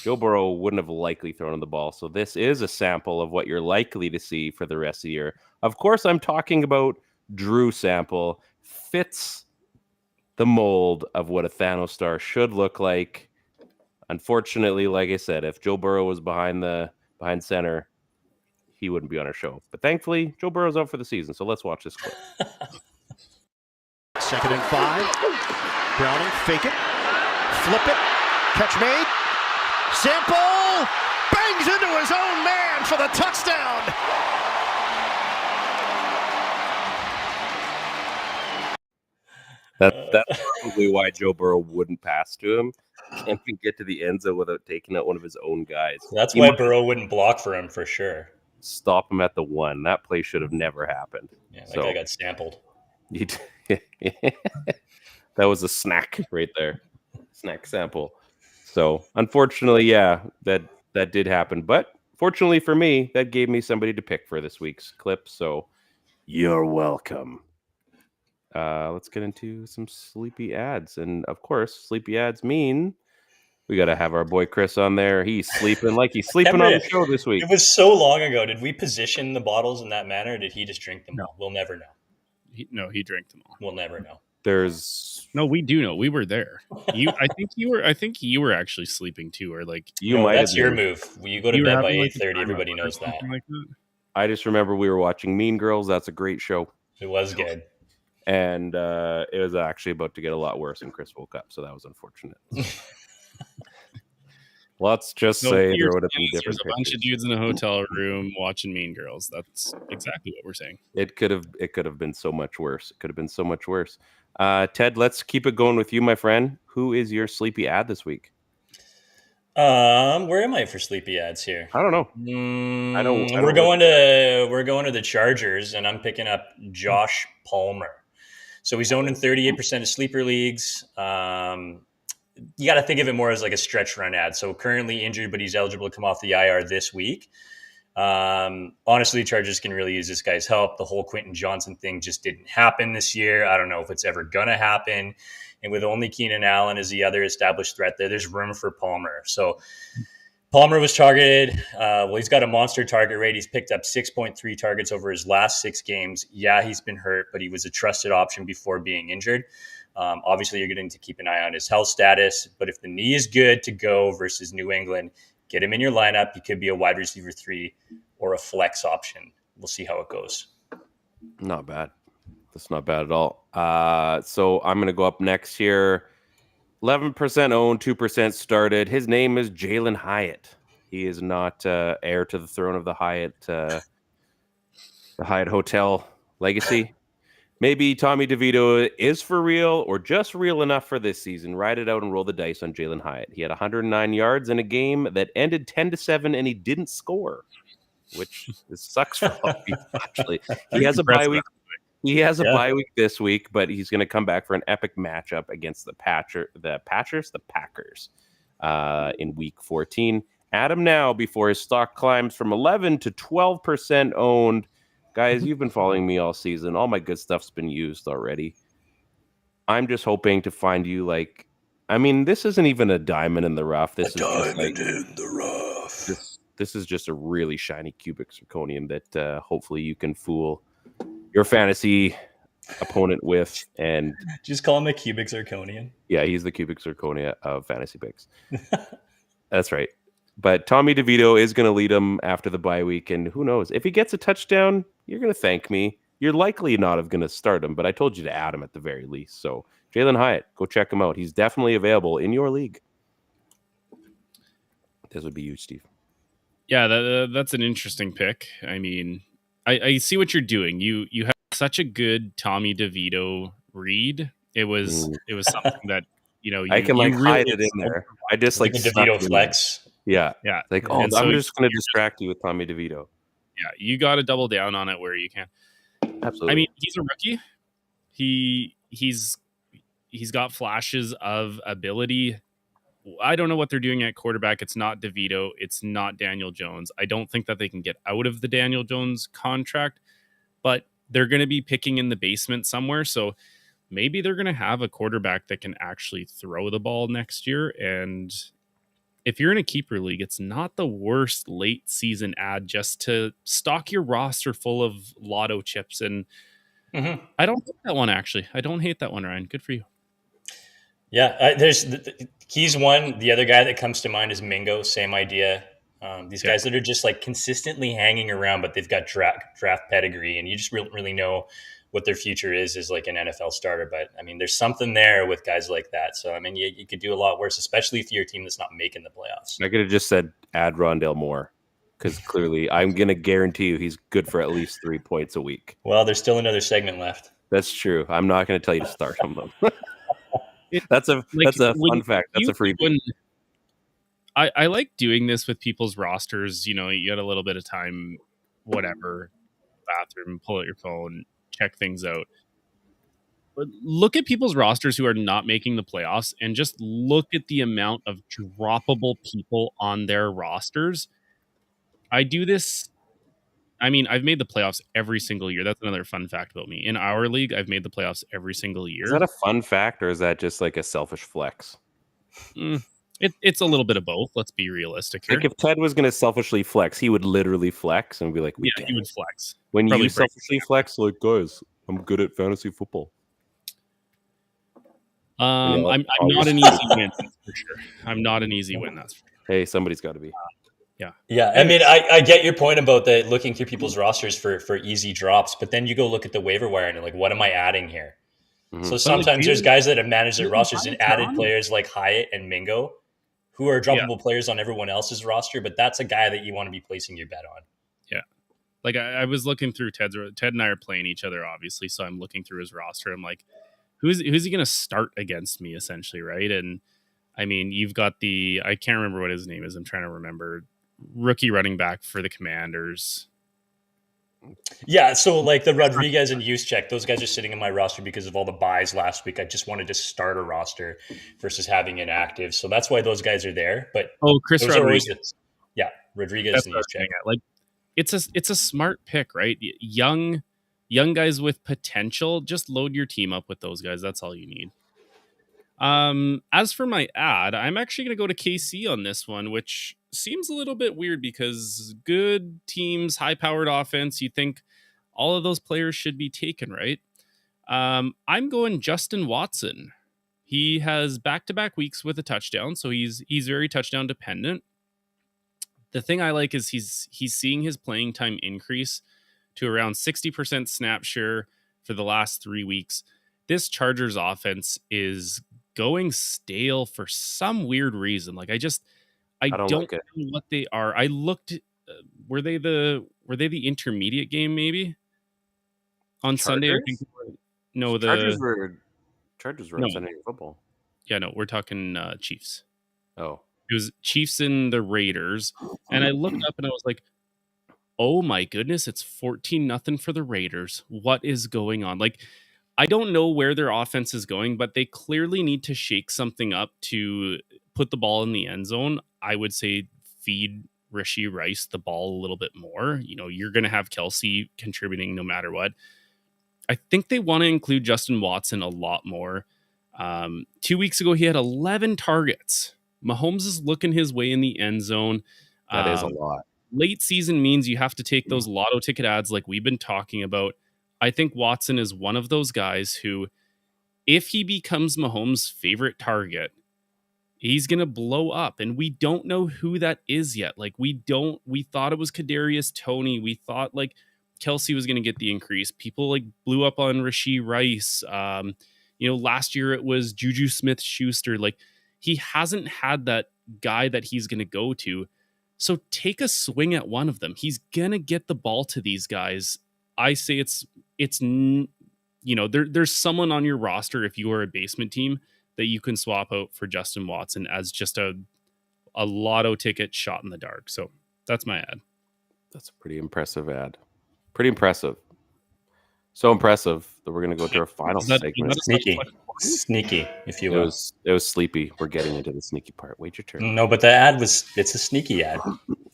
Joe Burrow wouldn't have likely thrown the ball. So this is a sample of what you're likely to see for the rest of the year. Of course, I'm talking about Drew Sample. Fits the mold of what a THNO star should look like. Unfortunately, like I said, if Joe Burrow was behind center, he wouldn't be on our show. But thankfully, Joe Burrow's out for the season. So let's watch this clip. 2nd and 5. Browning, fake it. Flip it. Catch made. Sample bangs into his own man for the touchdown. That's probably why Joe Burrow wouldn't pass to him. Can't even get to the end zone without taking out one of his own guys. That's why Burrow wouldn't block for him for sure. Stop him at the 1. That play should have never happened. Yeah, that guy got sampled. That was a snack right there. Snack sample. So unfortunately, yeah, that did happen. But fortunately for me, that gave me somebody to pick for this week's clip. So you're welcome. Let's get into some sleepy ads. And of course, sleepy ads mean we got to have our boy Chris on there. He's sleeping like he's sleeping on the show this week. It was so long ago. Did we position the bottles in that manner? Or did he just drink them all? We'll never know. He drank them all. We'll never know. We do know. We were there. I think you were actually sleeping too, or like that's your move. You go to bed by 8:30. Everybody knows that. Like that. I just remember we were watching Mean Girls. That's a great show. It was good. And it was actually about to get a lot worse, and Chris woke up, so that was unfortunate. Let's just say there would have been different. There's a bunch of dudes in a hotel room watching Mean Girls. That's exactly what we're saying. It could have been so much worse. It could have been so much worse. Ted, let's keep it going with you, my friend. Who is your sleepy ad this week? Where am I for sleepy ads here? I don't know. We're going to the Chargers, and I'm picking up Josh Palmer. So he's owned in 38% of sleeper leagues. you got to think of it more as like a stretch run ad. So currently injured, but he's eligible to come off the IR this week. Honestly, Chargers can really use this guy's help. The whole Quentin Johnson thing just didn't happen this year. I don't know if it's ever going to happen. And with only Keenan Allen as the other established threat there's room for Palmer. So Palmer was targeted. He's got a monster target rate. He's picked up 6.3 targets over his last 6 games. Yeah, he's been hurt, but he was a trusted option before being injured. Obviously, you're going to keep an eye on his health status. But if the knee is good to go versus New England, get him in your lineup. He could be a wide receiver 3 or a flex option. We'll see how it goes. Not bad. That's not bad at all. So I'm going to go up next here. 11% owned, 2% started. His name is Jalen Hyatt. He is not heir to the throne of the Hyatt Hotel legacy. Maybe Tommy DeVito is for real or just real enough for this season. Ride it out and roll the dice on Jalen Hyatt. He had 109 yards in a game that ended 10-7, and he didn't score, which sucks for a lot of people, actually. He has a bye week. He has a bye week this week, but he's going to come back for an epic matchup against the Packers in week 14. Add him now before his stock climbs from 11 to 12% owned. Guys, you've been following me all season. All my good stuff's been used already. I'm just hoping to find you this isn't even a diamond in the rough. This is diamond in the rough. This is just a really shiny cubic zirconium that hopefully you can fool your fantasy opponent with. And just call him a cubic zirconian. Yeah, he's the cubic zirconia of fantasy picks. That's right. But Tommy DeVito is going to lead him after the bye week, and who knows? If he gets a touchdown, you're going to thank me. You're likely not going to start him, but I told you to add him at the very least. So Jalen Hyatt, go check him out. He's definitely available in your league. This would be you, Steve. Yeah, that's an interesting pick. I mean, I see what you're doing. You have such a good Tommy DeVito read. It was something that I can really hide it in there. I just like a DeVito flex. Yeah. And I'm just going to distract you with Tommy DeVito. Yeah, you got to double down on it where you can. Absolutely. I mean, he's a rookie. He's got flashes of ability. I don't know what they're doing at quarterback. It's not DeVito. It's not Daniel Jones. I don't think that they can get out of the Daniel Jones contract, but they're going to be picking in the basement somewhere. So maybe they're going to have a quarterback that can actually throw the ball next year. And if you're in a keeper league, it's not the worst late season ad just to stock your roster full of lotto chips. And I don't hate that one, actually. I don't hate that one, Ryan. Good for you. Yeah, he's one. The other guy that comes to mind is Mingo. Same idea. These guys that are just consistently hanging around, but they've got draft pedigree, and you just really know what their future is like an NFL starter. But I mean, there's something there with guys like that. So I mean, you could do a lot worse, especially if you're a team that's not making the playoffs. I could have just said add Rondale Moore, because clearly I'm going to guarantee you he's good for at least 3 points a week. Well, there's still another segment left. That's true. I'm not going to tell you to start him though. That's a fun fact. That's a freebie. I like doing this with people's rosters. You got a little bit of time, whatever, bathroom, pull out your phone, check things out. But look at people's rosters who are not making the playoffs and just look at the amount of droppable people on their rosters. I do this. I mean, I've made the playoffs every single year. That's another fun fact about me. In our league, I've made the playoffs every single year. Is that a fun fact, or is that just a selfish flex? It's a little bit of both. Let's be realistic here. If Ted was going to selfishly flex, he would literally flex and be like, he would flex. When you selfishly flex, guys, I'm good at fantasy football. I'm not an easy win, that's for sure. I'm not an easy win, that's for sure. Hey, somebody's got to be. Yeah. I mean, I get your point about looking through people's rosters for easy drops, but then you go look at the waiver wire and you're like, what am I adding here? Mm-hmm. So sometimes there's guys that have managed their rosters and added players like Hyatt and Mingo, who are droppable players on everyone else's roster, but that's a guy that you want to be placing your bet on. Yeah. I was looking through Ted and I are playing each other, obviously. So I'm looking through his roster. I'm like, who's he going to start against me, essentially, right? And I mean, you've got I can't remember what his name is. I'm trying to remember. Rookie running back for the Commanders. Yeah, so like the Rodriguez and Juszczyk, those guys are sitting in my roster because of all the buys last week. I just wanted to start a roster versus having inactive. So that's why those guys are there. But Chris those are always Rodriguez. Rodriguez That's and what I was Juszczyk. getting at. Like, it's a smart pick, right? Young guys with potential. Just load your team up with those guys. That's all you need. As for my ad, I'm actually going to go to KC on this one, which seems a little bit weird because good teams, high-powered offense, you think all of those players should be taken, right? I'm going Justin Watson. He has back-to-back weeks with a touchdown, so he's very touchdown dependent. The thing I like is he's seeing his playing time increase to around 60% snap share for the last 3 weeks. This Chargers offense is going stale for some weird reason. Like I don't like it. know what they are. I looked. Were they the intermediate game maybe on Sunday? I think no, Chargers were No. on Sunday Night Football. Yeah, no, we're talking Chiefs. Oh, It was Chiefs and the Raiders, and I looked up and I was like, "Oh my goodness, it's 14-0 for the Raiders. What is going on?" Like, I don't know where their offense is going, but they clearly need to shake something up to put the ball in the end zone. I would say feed Rashee Rice the ball a little bit more. You know, you're going to have Kelsey contributing no matter what. I think they want to include Justin Watson a lot more. 2 weeks ago, he had 11 targets. Mahomes is looking his way in the end zone. that is a lot. Late season means you have to take those lotto ticket ads like we've been talking about. I think Watson is one of those guys who, if he becomes Mahomes' favorite target, he's going to blow up. And we don't know who that is yet. Like we thought it was Kadarius Toney. We thought like Kelsey was going to get the increase. People like blew up on Rashee Rice. Last year it was Juju Smith-Schuster. Like he hasn't had that guy that he's going to go to. So take a swing at one of them. He's going to get the ball to these guys. I say there's someone on your roster if you are a basement team that you can swap out for Justin Watson as just a lotto ticket shot in the dark. So that's my ad. That's a pretty impressive ad. Pretty impressive. So impressive that we're going to go to our final segment. Sneaky, if you will. It was sleepy. We're getting into the sneaky part. Wait your turn. No, but the ad it's a sneaky ad.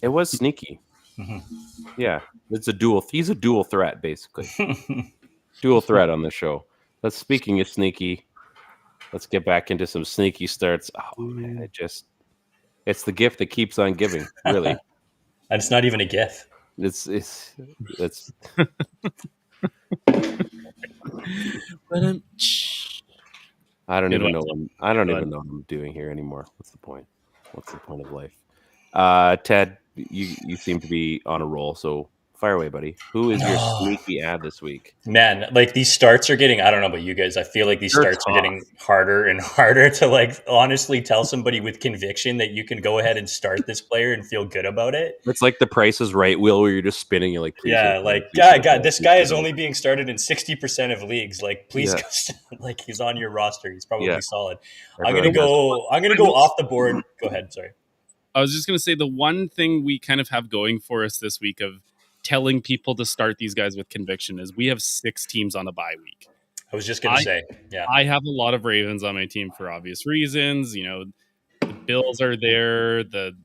It was sneaky. Mm-hmm. Yeah, he's a dual threat, basically. Dual threat on the show. Speaking of sneaky, let's get back into some sneaky starts. Oh man, it's the gift that keeps on giving, really. And it's not even a gift. It's I don't even know what I'm doing here anymore. What's the point? What's the point of life? Ted, you seem to be on a roll, so fire away, buddy. Who is your sneaky ad this week? Man, like these starts are getting, I don't know about you guys, I feel like these starts are getting harder and harder to like honestly tell somebody with conviction that you can go ahead and start this player and feel good about it. It's like the Price is Right wheel where you're just spinning. You're like, this guy is only being started in 60% of leagues. Like, please, like he's on your roster. He's probably solid. I'm gonna go off the board. Go ahead. Sorry. I was just gonna say the one thing we kind of have going for us this week of telling people to start these guys with conviction is we have 6 teams on a bye week. I was just going to say, yeah. I have a lot of Ravens on my team for obvious reasons. You know, the Bills are there, the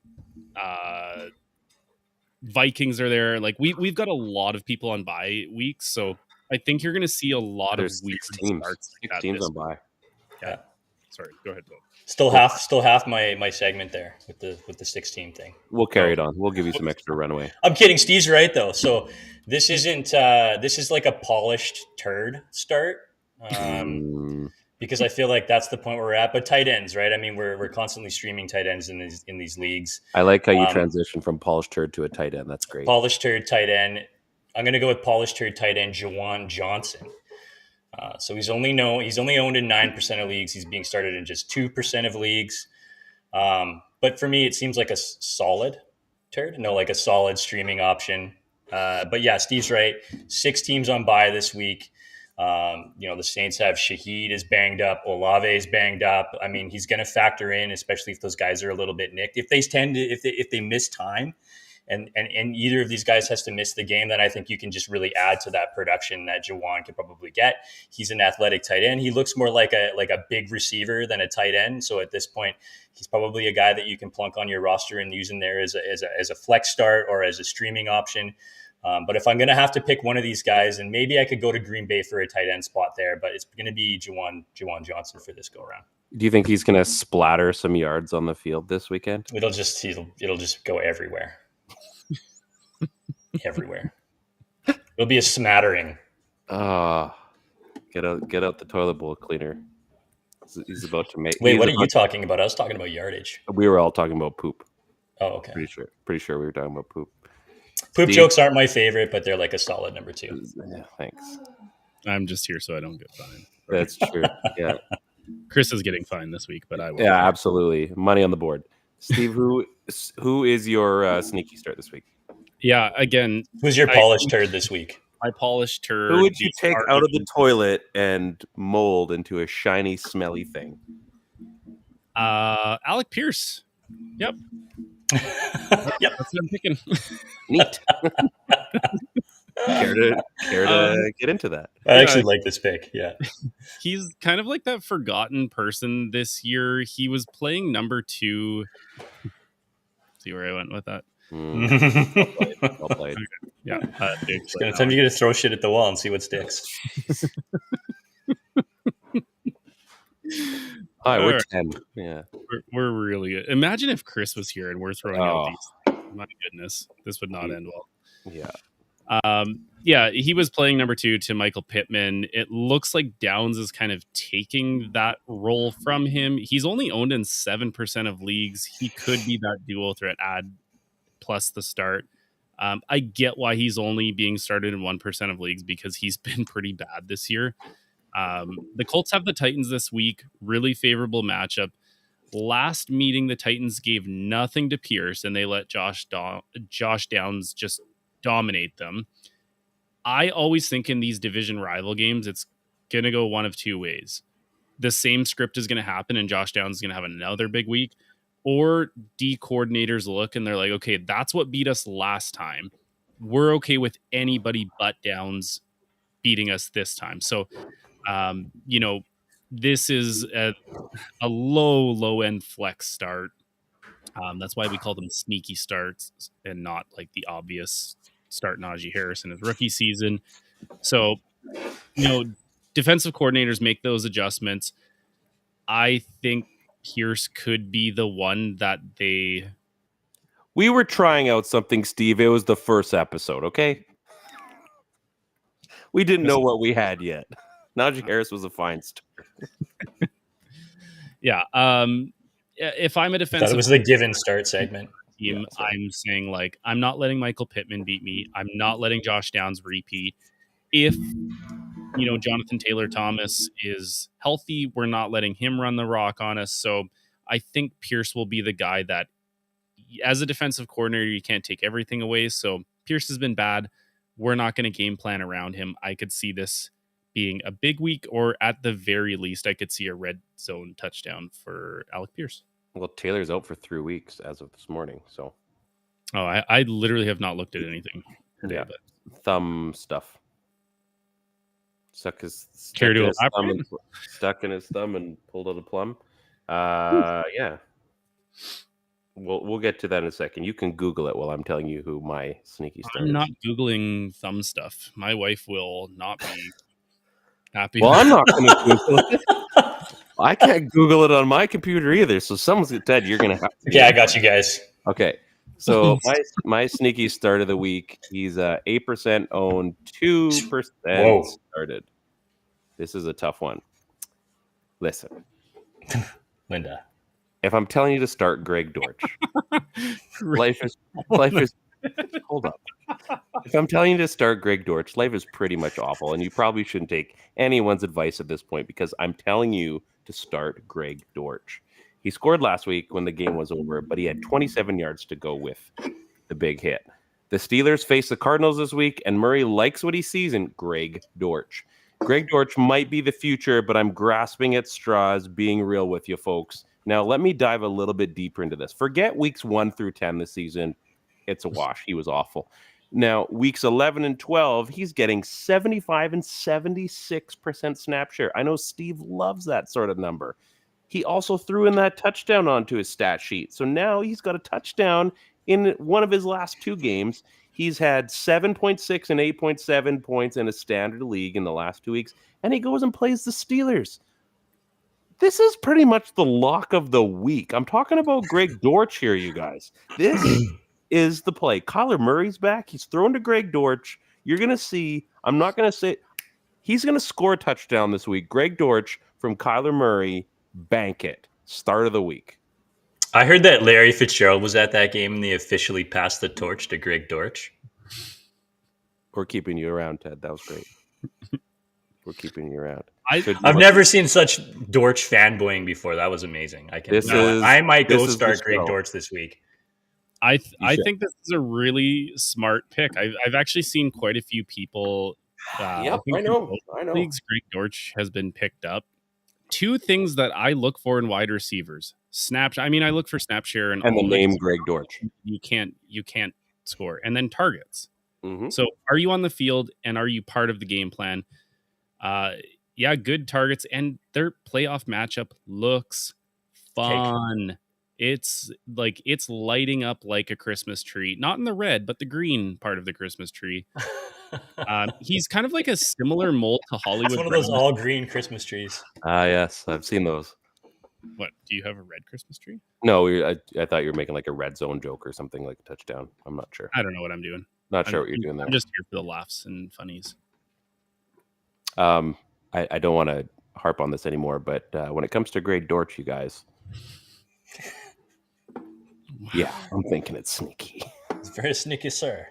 Vikings are there. Like we've got a lot of people on bye weeks, so I think you're going to see a lot of weird starts. 6 teams on bye. Yeah. Sorry, go ahead, Bill. Still half my segment there with the 16 thing. We'll carry it on. We'll give you some extra runaway. I'm kidding. Steve's right though. So this isn't. This is like a polished turd start. Because I feel like that's the point where we're at. But tight ends, right? I mean, we're constantly streaming tight ends in these leagues. I like how you transition from polished turd to a tight end. That's great. Polished turd tight end. I'm going to go with polished turd tight end Juwan Johnson. So he's only owned in 9% of leagues. He's being started in just 2% of leagues. But for me, it seems like a solid turd. No, like a solid streaming option. But yeah, Steve's right. 6 teams on bye this week. The Saints have Shaheed is banged up. Olave is banged up. I mean, he's going to factor in, especially if those guys are a little bit nicked. If they miss time and either of these guys has to miss the game, then I think you can just really add to that production that Juwan could probably get. He's an athletic tight end. He looks more like a big receiver than a tight end. So at this point, he's probably a guy that you can plunk on your roster and use him there as a flex start or as a streaming option. But if I'm going to have to pick one of these guys, and maybe I could go to Green Bay for a tight end spot there, but it's going to be Juwan Johnson for this go around. Do you think he's going to splatter some yards on the field this weekend? It'll just go everywhere. Everywhere. It'll be a smattering. Get out the toilet bowl cleaner. He's about to make. Wait, what are you talking about? I was talking about yardage. We were all talking about poop. Oh, okay. Pretty sure we were talking about poop. Poop jokes aren't my favorite, but they're like a solid number 2. Yeah, thanks. I'm just here so I don't get fined. That's true. Yeah. Chris is getting fined this week, but I will. Yeah, absolutely. Money on the board. Steve, who is your sneaky start this week? Yeah, again. Who's your polished turd this week? My polished turd. Who would you take out of the toilet and mold into a shiny, smelly thing? Alec Pierce. Yep. Yep. That's what I'm picking. Neat. care to get into that? I actually like this pick. Yeah. He's kind of like that forgotten person this year. He was playing number 2. See where I went with that? Well played. Yeah. It's going to time you to throw shit at the wall and see what sticks. All right, we're 10. Yeah. We're really good. Imagine if Chris was here and we're throwing out these. My goodness. This would not end well. Yeah. He was playing number 2 to Michael Pittman. It looks like Downs is kind of taking that role from him. He's only owned in 7% of leagues. He could be that dual threat add plus the start. I get why he's only being started in 1% of leagues because he's been pretty bad this year. The Colts have the Titans this week. Really favorable matchup. Last meeting, the Titans gave nothing to Pierce, and they let Josh Downs just dominate them. I always think in these division rival games, it's going to go one of 2 ways. The same script is going to happen, and Josh Downs is going to have another big week. Or D coordinators look and they're like, okay, that's what beat us last time. We're okay with anybody but Downs beating us this time. So, this is a low end flex start. That's why we call them sneaky starts and not like the obvious start Najee Harris in his rookie season. So, defensive coordinators make those adjustments. I think Pierce could be the one that they... We were trying out something, Steve. It was the first episode, okay? We didn't know what we had yet. Najee Harris was a fine start. Yeah. If I'm a defensive... That was the given start segment. Team, I'm saying, I'm not letting Michael Pittman beat me. I'm not letting Josh Downs repeat. If, Jonathan Taylor Thomas is healthy, we're not letting him run the rock on us. So I think Pierce will be the guy that, as a defensive coordinator, you can't take everything away. So Pierce has been bad. We're not going to game plan around him. I could see this being a big week, or at the very least, I could see a red zone touchdown for Alec Pierce. Well, Taylor's out for 3 weeks as of this morning, so. Oh, I literally have not looked at anything today. Yeah. But Thumb stuff. Stuck in his thumb and pulled out a plum. Yeah. We'll get to that in a second. You can Google it while I'm telling you who my sneaky star is. I'm not Googling thumb stuff. My wife will not be happy. Well, I'm not going to Google it. I can't Google it on my computer either. So someone's Ted, you're going to have to. Yeah, I got you guys. Okay. So my sneaky start of the week, he's 8% owned, 2% started. This is a tough one. Listen. Linda. If I'm telling you to start Greg Dortch, life is hold up. If I'm telling you to start Greg Dortch, life is pretty much awful, and you probably shouldn't take anyone's advice at this point because I'm telling you to start Greg Dortch. He scored last week when the game was over, but he had 27 yards to go with the big hit. The Steelers face the Cardinals this week, and Murray likes what he sees in Greg Dortch. Greg Dortch might be the future, but I'm grasping at straws, being real with you folks. Now, let me dive a little bit deeper into this. Forget weeks 1 through 10 this season. it's a wash. He was awful. Now, weeks 11 and 12, he's getting 75 and 76% snap share. I know Steve loves that sort of number. He also threw in that touchdown onto his stat sheet. So now he's got a touchdown in one of his last 2 games. He's had 7.6 and 8.7 points in a standard league in the last 2 weeks, and he goes and plays the Steelers. This is pretty much the lock of the week. I'm talking about Greg Dortch here, you guys. This is the play. Kyler Murray's back. He's thrown to Greg Dortch. You're going to see, I'm not going to say, he's going to score a touchdown this week. Greg Dortch from Kyler Murray, bank it. Start of the week. I heard that Larry Fitzgerald was at that game and they officially passed the torch to Greg Dortch. We're keeping you around, Ted. That was great. We're keeping you around. I've never seen such Dortch fanboying before. That was amazing. I might go start Greg Dortch this week. I think this is a really smart pick. I've actually seen quite a few people. Yep, I know. Leagues, Greg Dortch has been picked up. 2 things that I look for in wide receivers: I look for snap share and the name Greg Dortch. You can't score, and then targets. Mm-hmm. So, are you on the field and are you part of the game plan? Yeah, good targets, and their playoff matchup looks fun. It's lighting up like a Christmas tree, not in the red, but the green part of the Christmas tree. He's kind of like a similar mold to Hollywood. It's one of those all green Christmas trees. Yes, I've seen those. What, do you have a red Christmas tree? No, I thought you were making like a red zone joke or something, like a touchdown. I'm not sure. I don't know what I'm doing. Not sure what you're doing there. I'm just here for the laughs and funnies. I don't want to harp on this anymore, but when it comes to Greg Dortch, you guys, yeah, I'm thinking it's sneaky. It's very sneaky, sir.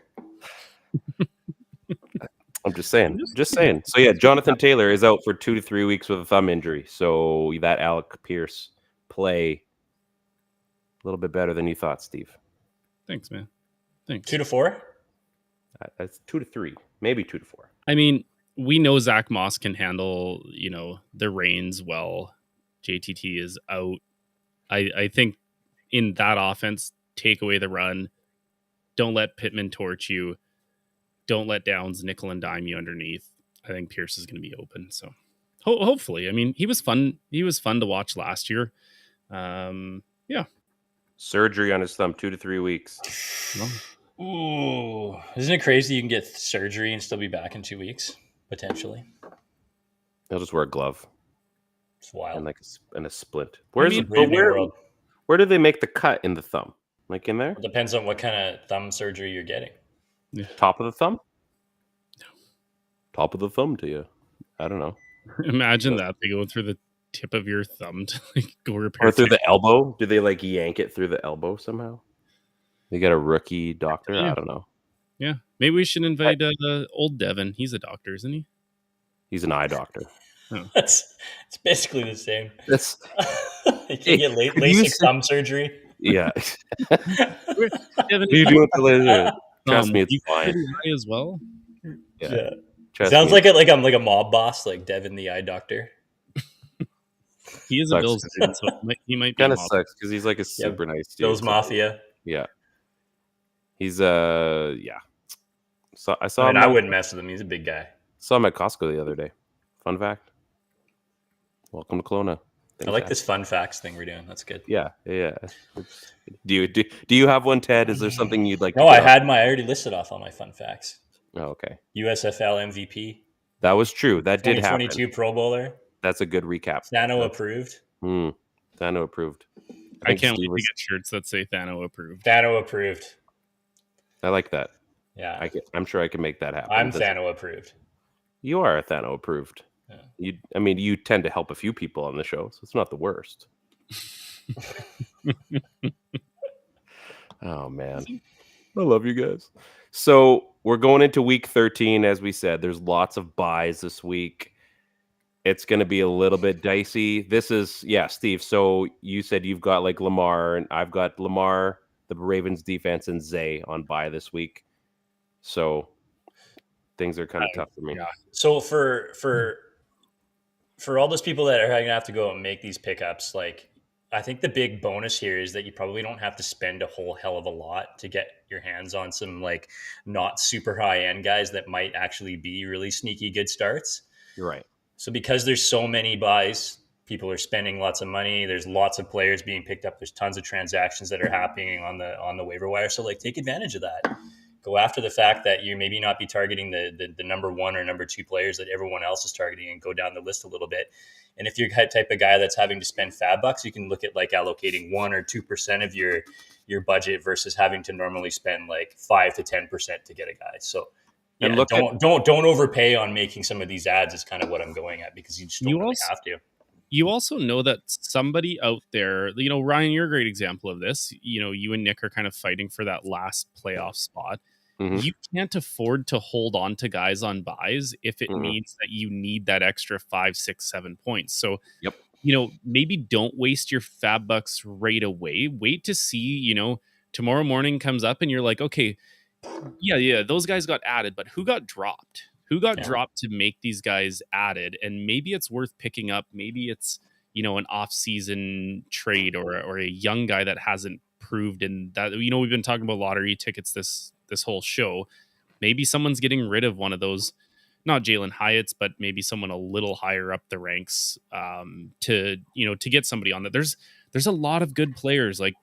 I'm just saying. So yeah, Jonathan Taylor is out for 2 to 3 weeks with a thumb injury. So that Alec Pierce play a little bit better than you thought, Steve. Thanks, man. Thanks. 2 to 4. That's 2 to 3, maybe 2 to 4. I mean, we know Zach Moss can handle, the reins well. JTT is out. I think in that offense, take away the run. Don't let Pittman torch you. Don't let Downs nickel and dime you underneath. I think Pierce is going to be open. So hopefully, I mean, he was fun. He was fun to watch last year. Yeah. Surgery on his thumb, 2 to 3 weeks. Well, ooh, isn't it crazy? You can get surgery and still be back in 2 weeks, potentially. He'll just wear a glove. It's wild. And a splint. Where do they make the cut in the thumb? Like in there? It depends on what kind of thumb surgery you're getting. yeah. Top of the thumb? No. Top of the thumb to you. I don't know. Imagine that. They go through the tip of your thumb to go repair. Or through the elbow? Do they yank it through the elbow somehow? They got a rookie doctor? Yeah. I don't know. Yeah. Maybe we should invite old Devin. He's a doctor, isn't he? He's an eye doctor. Oh. It's basically the same. That's You can get LASIK thumb surgery. yeah. Devin, What do you do with the laser? Trust me, it's you fine. eye as well. Yeah. Sounds like I'm like a mob boss, like Devin the eye doctor. He is a Bills dude, so he might be kind of sucks because he's like a super nice dude. Bills Mafia. Yeah. He's yeah. So I saw him. I wouldn't mess with him. He's a big guy. Saw him at Costco the other day. Fun fact. Welcome to Kelowna. I like this fun facts thing we're doing. That's good. Yeah. Do you have one, Ted? Is there something you'd like? No, I already listed off all my fun facts. Oh, okay. USFL MVP. That was true. That did happen. 2022 Pro Bowler. That's a good recap. THNO approved. THNO approved. I can't wait to get shirts that say THNO approved. THNO approved. I like that. Yeah. I'm sure I can make that happen. I'm THNO approved. You are a THNO approved. Yeah. You tend to help a few people on the show, so it's not the worst. Oh, man. I love you guys. So we're going into week 13, as we said. There's lots of buys this week. It's going to be a little bit dicey. This is, Steve. So you said you've got like Lamar, and I've got Lamar, the Ravens defense, and Zay on bye this week. So things are kind of tough for me. Yeah. So for all those people that are going to have to go and make these pickups, like I think the big bonus here is that you probably don't have to spend a whole hell of a lot to get your hands on some like not super high end guys that might actually be really sneaky good starts. You're right. So because there's so many buys, people are spending lots of money. There's lots of players being picked up. There's tons of transactions that are happening on the waiver wire. So like take advantage of that. Go after the fact that you maybe not be targeting the number one or number two players that everyone else is targeting, and go down the list a little bit. And if you're the type of guy that's having to spend fab bucks, you can look at like allocating 1 or 2% of your budget versus having to normally spend like 5 to 10% to get a guy. So yeah, don't overpay on making some of these ads is kind of what I'm going at, because you just don't really have to. You also know that somebody out there, you know, Ryan, you're a great example of this. You know, you and Nick are kind of fighting for that last playoff spot. Mhm. You can't afford to hold on to guys on buys if it means that you need that extra 5, 6, 7 points. So, Yep. you know, maybe don't waste your fab bucks right away. Wait to see, you know, tomorrow morning comes up and you're like, okay, yeah, those guys got added, but who got dropped? Who got dropped to make these guys added? And maybe it's worth picking up. Maybe it's, you know, an off-season trade or a young guy that hasn't proved. And that, you know, we've been talking about lottery tickets this whole show. Maybe someone's getting rid of one of those, not Jalen Hyatt's, but maybe someone a little higher up the ranks to, you know, to get somebody on that. There's a lot of good players. Like,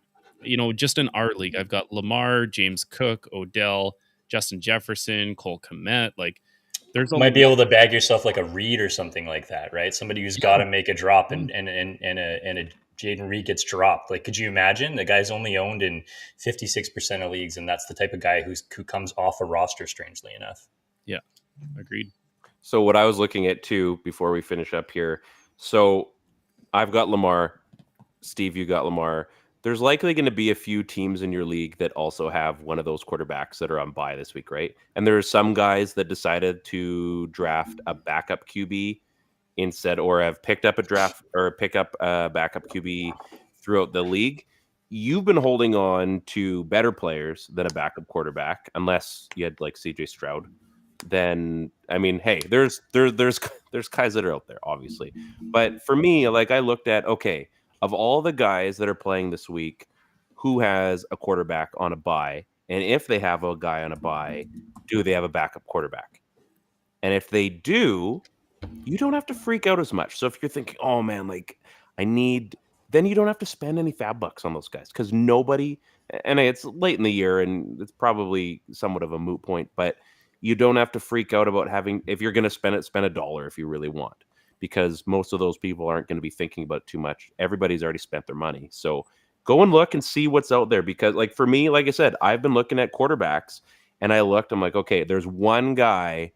you know, just in our league, I've got Lamar, James Cook, Odell, Justin Jefferson, Cole Kmet. Like, there's You might be able to bag yourself like a Reed or something like that, right? Somebody who's got to make a drop, and a Jaden Reed gets dropped. Like, could you imagine? The guy's only owned in 56% of leagues, and that's the type of guy who comes off a roster, strangely enough. Yeah, agreed. So what I was looking at too before we finish up here. So I've got Lamar. Steve, you got Lamar. There's likely going to be a few teams in your league that also have one of those quarterbacks that are on bye this week, right? And there are some guys that decided to draft a backup QB instead, or have picked up a draft or pick up a backup QB throughout the league. You've been holding on to better players than a backup quarterback, unless you had like CJ Stroud. Then I mean, hey, there's guys that are out there, obviously. But for me, like I looked at, okay, of all the guys that are playing this week, who has a quarterback on a bye? And if they have a guy on a bye, do they have a backup quarterback? And if they do, you don't have to freak out as much. So if you're thinking, oh man, like then you don't have to spend any fab bucks on those guys, because nobody, and it's late in the year and it's probably somewhat of a moot point, but you don't have to freak out about having, if you're going to spend $1 if you really want, because most of those people aren't going to be thinking about it too much. Everybody's already spent their money. So go and look and see what's out there, because like for me, like I said, I've been looking at quarterbacks and I'm like, okay, there's one guy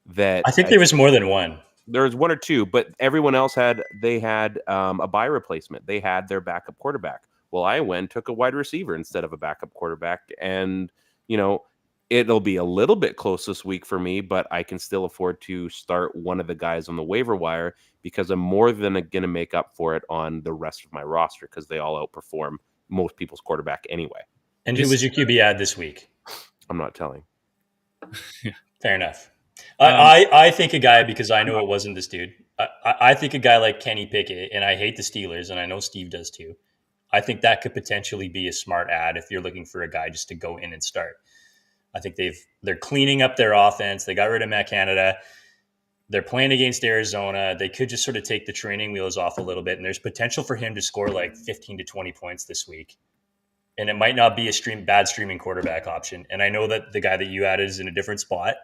that I think there was more than one. There was one or two, but everyone else had a bye replacement. They had their backup quarterback. Well, I took a wide receiver instead of a backup quarterback, and you know, it'll be a little bit close this week for me, but I can still afford to start one of the guys on the waiver wire, because I'm more than going to make up for it on the rest of my roster, because they all outperform most people's quarterback anyway. And who was your QB ad this week? I'm not telling. Fair enough. I think a guy, because I know it wasn't this dude, I think a guy like Kenny Pickett, and I hate the Steelers, and I know Steve does too. I think that could potentially be a smart ad if you're looking for a guy just to go in and start. I think they're cleaning up their offense. They got rid of Matt Canada. They're playing against Arizona. They could just sort of take the training wheels off a little bit, and there's potential for him to score like 15 to 20 points this week. And it might not be a bad streaming quarterback option. And I know that the guy that you added is in a different spot,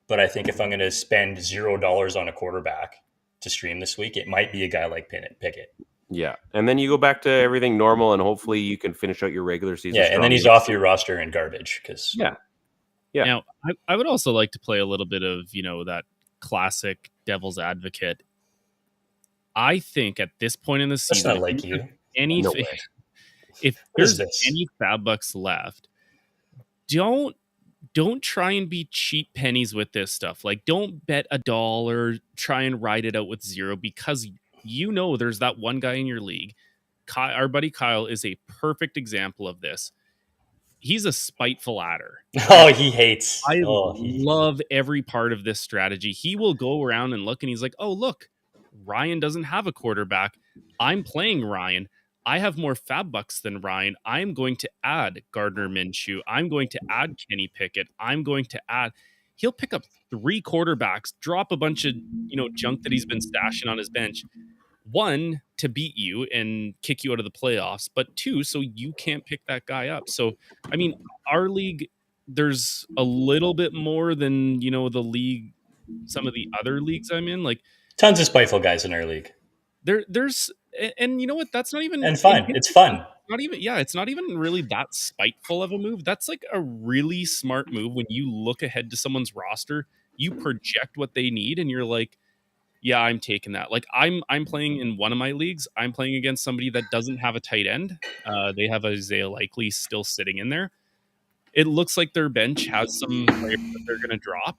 but I think if I'm going to spend $0 on a quarterback to stream this week, it might be a guy like Pickett. Yeah, and then you go back to everything normal, and hopefully you can finish out your regular season. Yeah, and then he's off your roster and garbage. Because yeah. Now, I would also like to play a little bit of, you know, that classic devil's advocate. I think at this point in the season, that's not like you. If there's any fab bucks left, don't try and be cheap pennies with this stuff. Like, don't bet $1, try and ride it out with 0, because you know there's that one guy in your league. Our buddy Kyle is a perfect example of this. He's a spiteful adder. Oh, he hates. I love every part of this strategy. He will go around and look, and he's like, oh, look, Ryan doesn't have a quarterback. I'm playing Ryan. I have more fab bucks than Ryan. I'm going to add Gardner Minshew. I'm going to add Kenny Pickett. I'm going to add. He'll pick up 3 quarterbacks, drop a bunch of junk that he's been stashing on his bench. 1, to beat you and kick you out of the playoffs, but 2, so you can't pick that guy up. So, I mean, our league, there's a little bit more than, the league, some of the other leagues I'm in. Like, Tons of spiteful guys in our league. there's, and you know what? That's not even, And fun. It's fun. Not even, it's not even really that spiteful of a move. That's like a really smart move when you look ahead to someone's roster, you project what they need, and you're like, yeah, I'm taking that. Like I'm playing in one of my leagues. I'm playing against somebody that doesn't have a tight end. They have Isaiah Likely still sitting in there. It looks like their bench has some players that they're going to drop.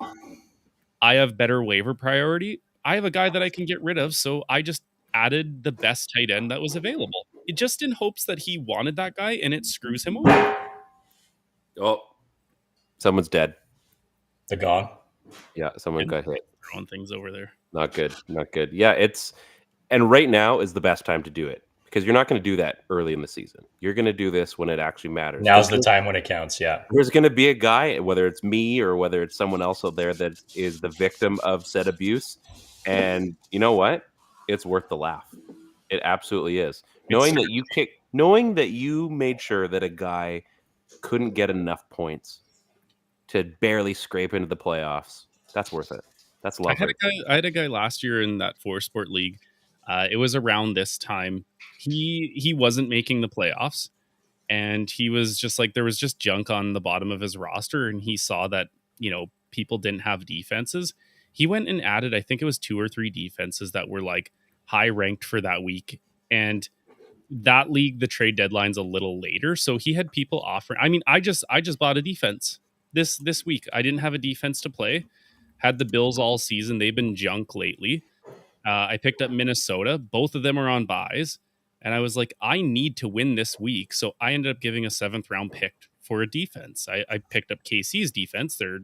I have better waiver priority. I have a guy that I can get rid of, so I just added the best tight end that was available. It just in hopes that he wanted that guy, and it screws him over. Oh, someone's dead. The gong. Yeah, someone got hit. Throwing things over there. Not good. Not good. Yeah, and right now is the best time to do it because you're not going to do that early in the season. You're going to do this when it actually matters. Now's the time when it counts. Yeah. There's going to be a guy, whether it's me or whether it's someone else out there that is the victim of said abuse. And you know what? It's worth the laugh. It absolutely is. Knowing that you made sure that a guy couldn't get enough points to barely scrape into the playoffs. That's worth it. That's lovely. I had a guy last year in that 4-sport league. It was around this time. He wasn't making the playoffs, and he was just like, there was just junk on the bottom of his roster, and he saw that people didn't have defenses. He went and added, I think it was 2 or 3 defenses that were like high ranked for that week, and that league the trade deadline's a little later, so he had people offering. I mean, I just bought a defense this week. I didn't have a defense to play. Had the Bills all season. They've been junk lately. I picked up Minnesota. Both of them are on buys. And I was like, I need to win this week. So I ended up giving a 7th round pick for a defense. I picked up KC's defense. They're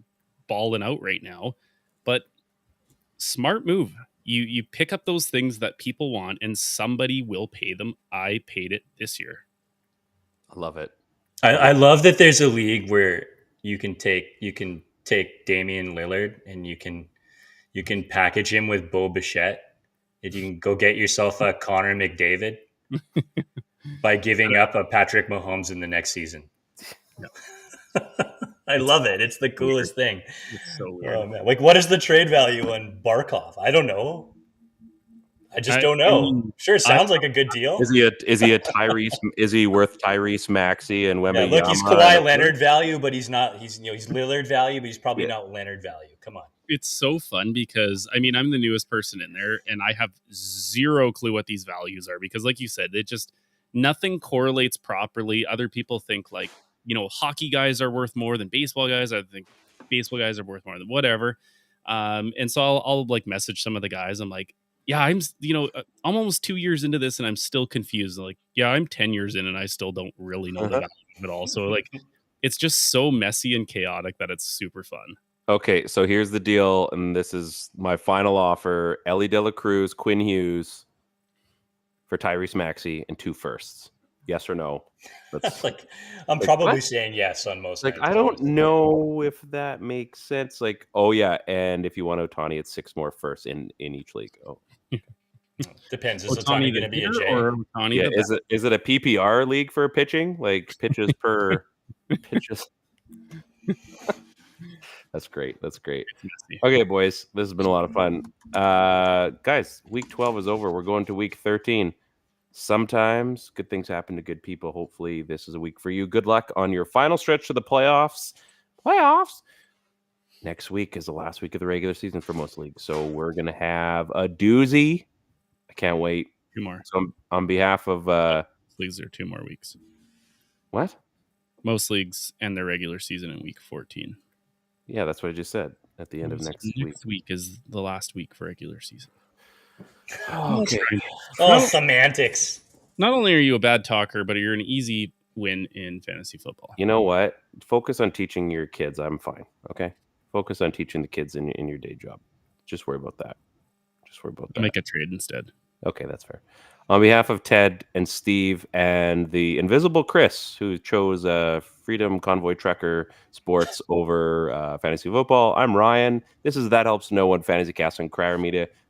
balling out right now. But smart move. You pick up those things that people want and somebody will pay them. I paid it this year. I love it. I love that there's a league where you can take Damian Lillard and you can package him with Bo Bichette, and you can go get yourself a Connor McDavid by giving up a Patrick Mahomes in the next season. I love it. It's the coolest thing. It's so weird. Oh, man. Like, what is the trade value on Barkov? I don't know. I just don't know. I mean, sure, sounds like a good deal. Is he a Tyrese? Is he worth Tyrese Maxey and Wemby? Yeah, look, he's Kawhi Leonard value, but he's not. He's Lillard value, but he's probably not Leonard value. Come on. It's so fun because I'm the newest person in there, and I have zero clue what these values are because, like you said, nothing correlates properly. Other people think like hockey guys are worth more than baseball guys. I think baseball guys are worth more than whatever. And so I'll like message some of the guys. I'm like, yeah, I'm almost 2 years into this and I'm still confused. Like, yeah, I'm 10 years in and I still don't really know the value of it all. So like, it's just so messy and chaotic that it's super fun. Okay, so here's the deal, and this is my final offer: Ellie De La Cruz, Quinn Hughes for Tyrese Maxey, and 2 firsts. Yes or no? Like, I'm probably saying yes on most. Like, I don't know if that makes sense. Like, oh yeah, and if you want Ohtani, it's 6 more firsts in each league. Oh, depends. Is Ohtani going to be a J? Or Ohtani yeah, is it a PPR league for pitching? Like pitches per pitches. That's great. Okay, boys, this has been a lot of fun. Guys, week 12 is over. We're going to week 13. Sometimes good things happen to good people. Hopefully this is a week for you. Good luck on your final stretch to the playoffs. Next week is the last week of the regular season for most leagues. So we're going to have a doozy. I can't wait. 2 more. So on behalf of... leagues are 2 more weeks. What? Most leagues end their regular season in week 14. Yeah, that's what I just said. At the end of next week. Next week is the last week for regular season. Okay. Semantics. Not only are you a bad talker, but you're an easy win in fantasy football. You know what? Focus on teaching your kids. I'm fine. Okay. Focus on teaching the kids in your day job. Just worry about that. I'll make a trade instead. Okay, that's fair. On behalf of Ted and Steve and the invisible Chris, who chose Freedom Convoy Trekker Sports over fantasy football, I'm Ryan. This is That Helps No One Fantasy Cast on Crier Media.